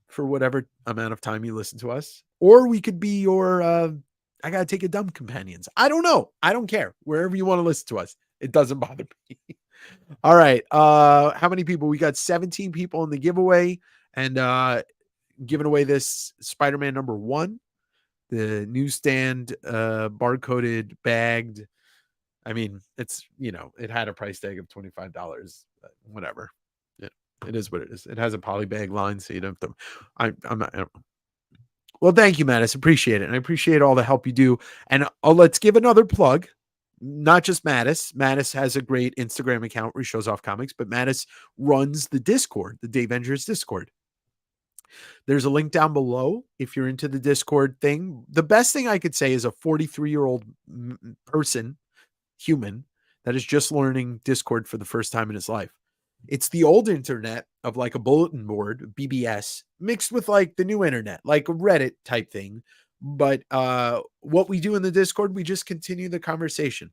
for whatever amount of time you listen to us, or we could be your, I got to take a dumb companions. I don't know. I don't care. Wherever you want to listen to us, it doesn't bother me. All right. How many people? We got 17 people in the giveaway, and giving away this Spider-Man #1, the newsstand, barcoded, bagged. I mean, it's, it had a price tag of $25, whatever. It is what it is. It has a poly bag line, so you don't have to. I'm not. I don't know. Well, thank you, Mattis. Appreciate it, and I appreciate all the help you do. And let's give another plug. Not just Mattis. Mattis has a great Instagram account where he shows off comics, but Mattis runs the Discord, the Dave Vengers Discord. There's a link down below if you're into the Discord thing. The best thing I could say is a 43-year-old human, that is just learning Discord for the first time in his life. It's the old internet of like a bulletin board, BBS, mixed with like the new internet, like a Reddit type thing. But what we do in the Discord, we just continue the conversation.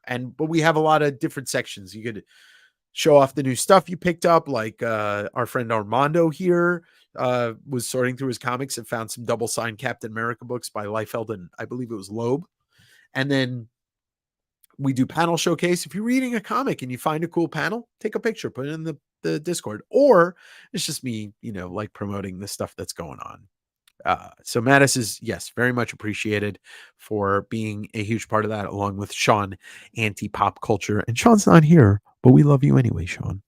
But we have a lot of different sections. You could show off the new stuff you picked up. Like our friend Armando here was sorting through his comics and found some double signed Captain America books by Liefeld and I believe it was Loeb. And then we do panel showcase. If you're reading a comic and you find a cool panel, take a picture, put it in the Discord, or it's just me, like promoting the stuff that's going on. So Mattis is, yes, very much appreciated for being a huge part of that, along with Sean, anti-pop culture. And Sean's not here, but we love you anyway, Sean.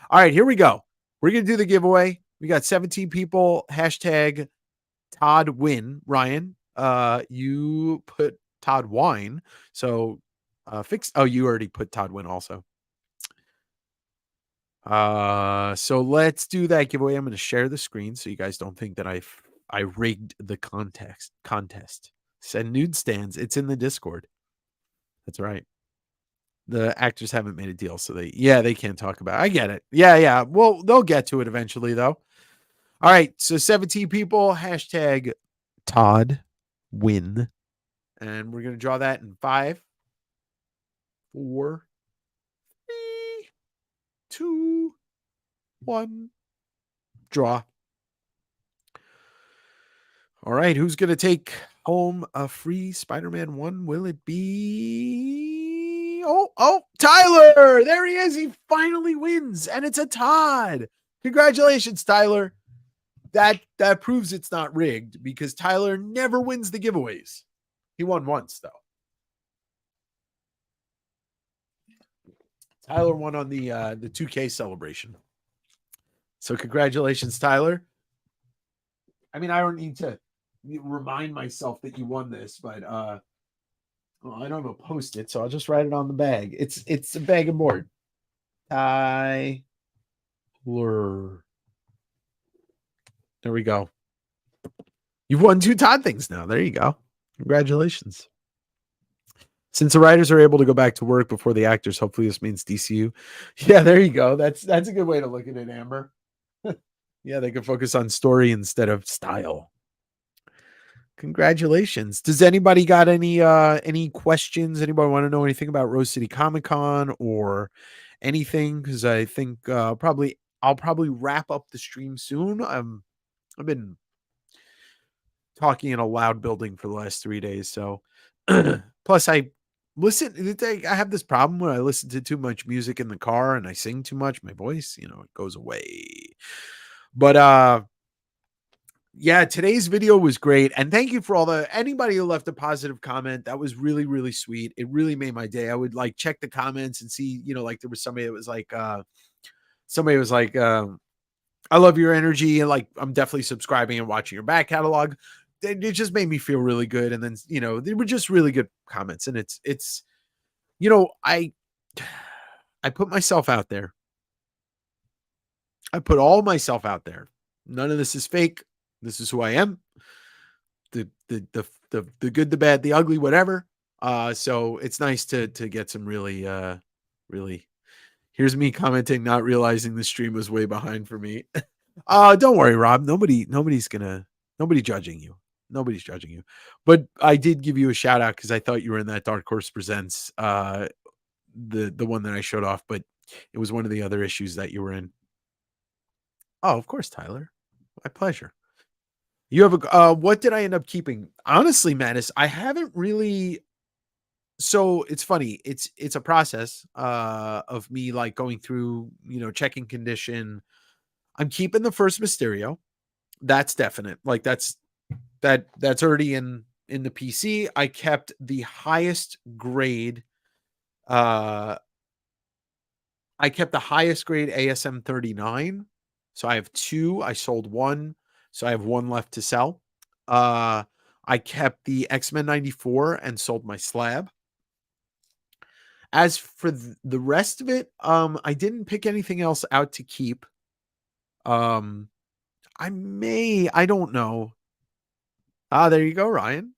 All right, here we go. We're going to do the giveaway. We got 17 people. Hashtag Todd win. Ryan, you put Todd wine. So you already put Todd win also. So let's do that giveaway. I'm going to share the screen so you guys don't think that I rigged the contest. Send nude stands. It's in the Discord. That's right. The actors haven't made a deal, so they can't talk about it. I get it. Yeah. Well, they'll get to it eventually, though. All right, so 17 people, hashtag Todd win. And we're going to draw that in 5, 4, 3, 2, 1. Draw. All right, who's going to take home a free Spider-Man 1? Will it be... Oh, Tyler! There he is. He finally wins, and it's a Todd. Congratulations, Tyler. That proves it's not rigged because Tyler never wins the giveaways. He won once, though. Tyler won on the 2K celebration. So congratulations, Tyler. I mean, I don't need to remind myself that you won this, but well, I don't have a Post-it, so I'll just write it on the bag. It's a bag and board. Tyler. There we go. You've won 2 Todd things now. There you go. Congratulations. Since the writers are able to go back to work before the actors, hopefully this means DCU. Yeah, there you go. That's a good way to look at it, Amber. Yeah, they can focus on story instead of style. Congratulations. Does anybody got any questions? Anybody want to know anything about Rose City Comic Con or anything? Because I think I'll probably wrap up the stream soon. I've been talking in a loud building for the last 3 days, so plus I have this problem where I listen to too much music in the car and I sing too much. My voice, it goes away. But yeah, today's video was great. And thank you for anybody who left a positive comment. That was really, really sweet. It really made my day. I would check the comments and see, like there was somebody that was like, I love your energy. And I'm definitely subscribing and watching your back catalog. It just made me feel really good. And then, they were just really good comments. And it's, I put myself out there. I put all myself out there. None of this is fake. This is who I am. The good, the bad, the ugly, whatever. So it's nice to get some really. Here's me commenting, not realizing the stream was way behind for me. Don't worry, Rob. Nobody's judging you. Nobody's judging you. But I did give you a shout out because I thought you were in that Dark Horse Presents, the one that I showed off, but it was one of the other issues that you were in. Oh, of course, Tyler. My pleasure. You have what did I end up keeping? Honestly, Mattis, I haven't really. So it's funny. It's a process of me going through, checking condition. I'm keeping the first Mysterio. That's definite. That's already in the PC. I kept the highest grade. I kept the highest grade ASM 39. So I have 2. I sold 1. So I have 1 left to sell. I kept the X-Men 94 and sold my slab. As for the rest of it, I didn't pick anything else out to keep. I don't know. There you go, Ryan.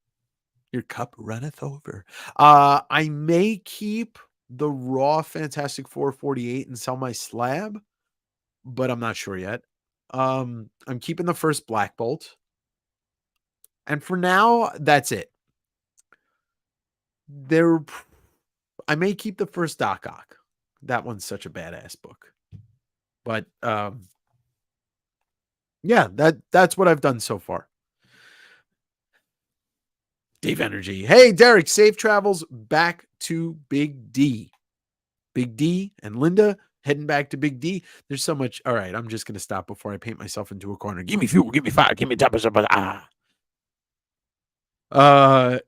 Your cup runneth over. I may keep the Raw Fantastic Four 48 and sell my slab, but I'm not sure yet. I'm keeping the first Black Bolt. And for now, that's it. I may keep the first Doc Ock. That one's such a badass book. But yeah, that's what I've done so far. Dave Energy. Hey, Derek, safe travels back to Big D. Big D and Linda heading back to Big D. There's so much. All right, I'm just going to stop before I paint myself into a corner. Give me fuel. Give me fire. Give me temperature. I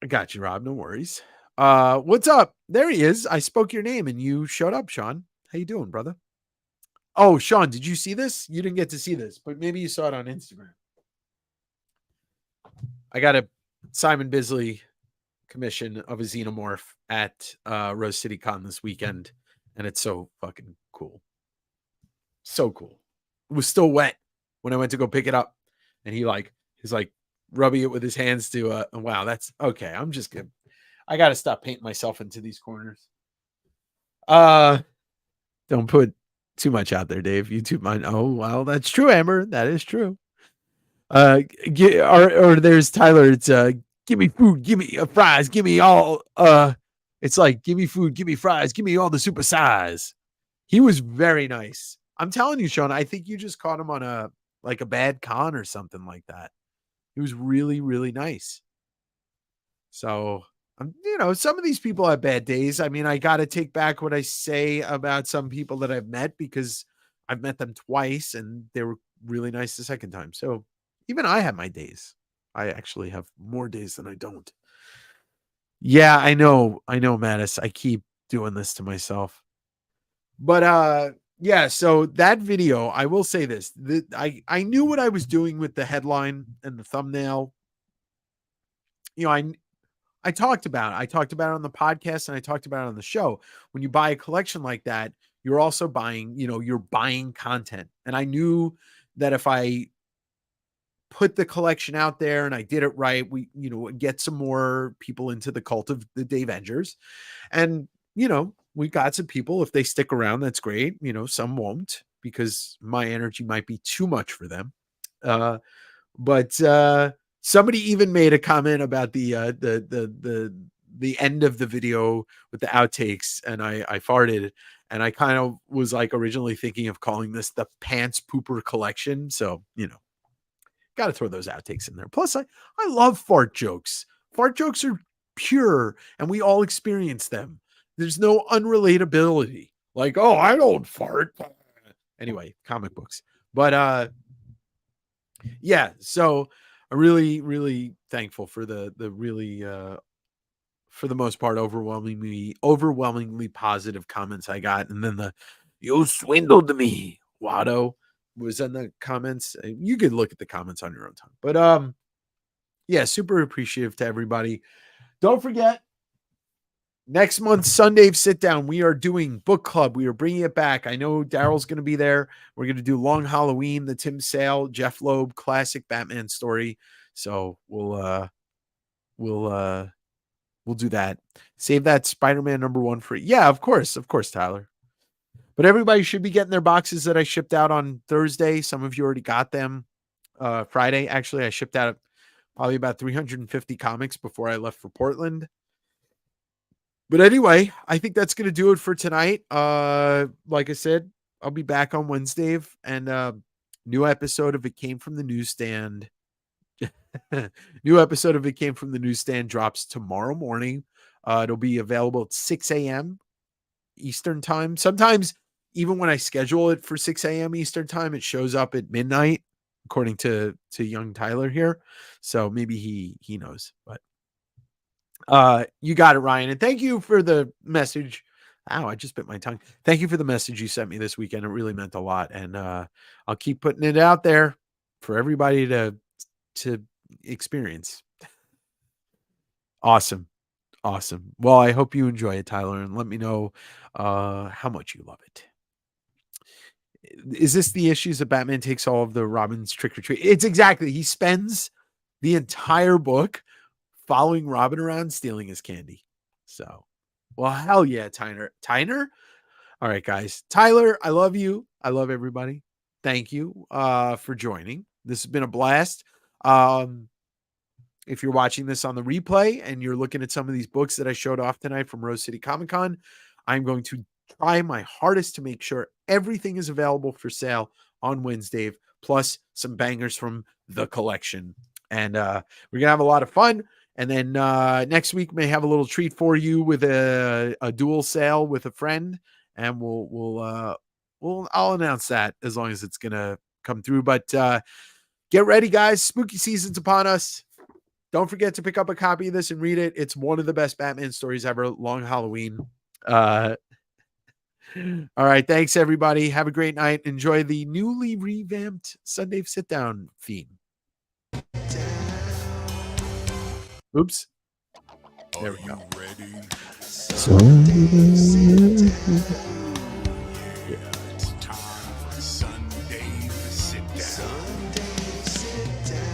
got you, Rob. No worries. What's up? There he is. I spoke your name and you showed up, Sean. How you doing, brother? Oh, Sean, did you see this? You didn't get to see this, but maybe you saw it on Instagram. I got a Simon Bisley commission of a xenomorph at Rose City Con this weekend, and it's so fucking cool. So cool. It was still wet when I went to go pick it up, and he's rubbing it with his hands to wow, that's okay. I'm just good. I gotta stop painting myself into these corners. Don't put Too much out there, Dave. YouTube mine. Oh, well, that's true, Amber. That is true. Or there's Tyler. It's give me food, give me fries, give me all. It's like give me food, give me fries, give me all the super size. He was very nice. I'm telling you, Sean. I think you just caught him on a bad con or something like that. He was really, really nice. So, some of these people have bad days. I mean, I got to take back what I say about some people that I've met because I've met them twice and they were really nice the second time. So, even I have my days. I actually have more days than I don't. Yeah, I know. I know, Mattis. I keep doing this to myself. But yeah, so that video, I will say this. I knew what I was doing with the headline and the thumbnail. I talked about it. I talked about it on the podcast and I talked about it on the show. When you buy a collection like that, you're also buying, you're buying content. And I knew that if I put the collection out there and I did it right, we, get some more people into the cult of the Davengers. And, we got some people. If they stick around, that's great. Some won't because my energy might be too much for them. But somebody even made a comment about the end of the video with the outtakes, and I farted, and I kind of was like originally thinking of calling this the Pants Pooper Collection. So got to throw those outtakes in there. Plus, I love fart jokes. Fart jokes are pure, and we all experience them. There's no unrelatability. Like, oh, I don't fart. Anyway, comic books, but yeah, so I'm really, really thankful for the really for the most part overwhelmingly positive comments I got. And then the "you swindled me" Watto was in the comments. You could look at the comments on your own time. But yeah, super appreciative to everybody. Don't forget, next month, Sundave Sitdown, we are doing book club. We are bringing it back. I know Daryl's going to be there. We're going to do Long Halloween, the Tim Sale, Jeff Loeb classic Batman story. So we'll do that. Save that Spider-Man #1 for yeah, of course, Tyler. But everybody should be getting their boxes that I shipped out on Thursday. Some of you already got them. Friday, actually, I shipped out probably about 350 comics before I left for Portland. But anyway, I think that's going to do it for tonight. Like I said, I'll be back on Wednesday, and new episode of It Came From the Newsstand. New episode of It Came From the Newsstand drops tomorrow morning. It'll be available at 6 a.m. Eastern time. Sometimes, even when I schedule it for 6 a.m. Eastern time, it shows up at midnight, according to young Tyler here. So maybe he knows, but you got it, Ryan. And thank you for the message. Ow, I just bit my tongue. Thank you for the message you sent me this weekend. It really meant a lot. And I'll keep putting it out there for everybody to experience. Awesome. Well, I hope you enjoy it, Tyler, and let me know how much you love it. Is this the issues that Batman takes all of the Robin's trick or treat? It's exactly. He spends the entire book following Robin around, stealing his candy. So, well, hell yeah, Tyner. All right, guys. Tyler, I love you. I love everybody. Thank you for joining. This has been a blast. If you're watching this on the replay and you're looking at some of these books that I showed off tonight from Rose City Comic Con, I'm going to try my hardest to make sure everything is available for sale on Wednesday, plus some bangers from the collection. And we're going to have a lot of fun. And then next week may have a little treat for you with a dual sale with a friend. And I'll announce that as long as it's going to come through. But get ready, guys. Spooky season's upon us. Don't forget to pick up a copy of this and read it. It's one of the best Batman stories ever. Long Halloween. All right. Thanks, everybody. Have a great night. Enjoy the newly revamped Sundave Sitdown theme. Oops. There we go. Ready? Yeah. It's time for Sunday to sit down. Sunday sit down.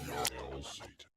Hail Satan.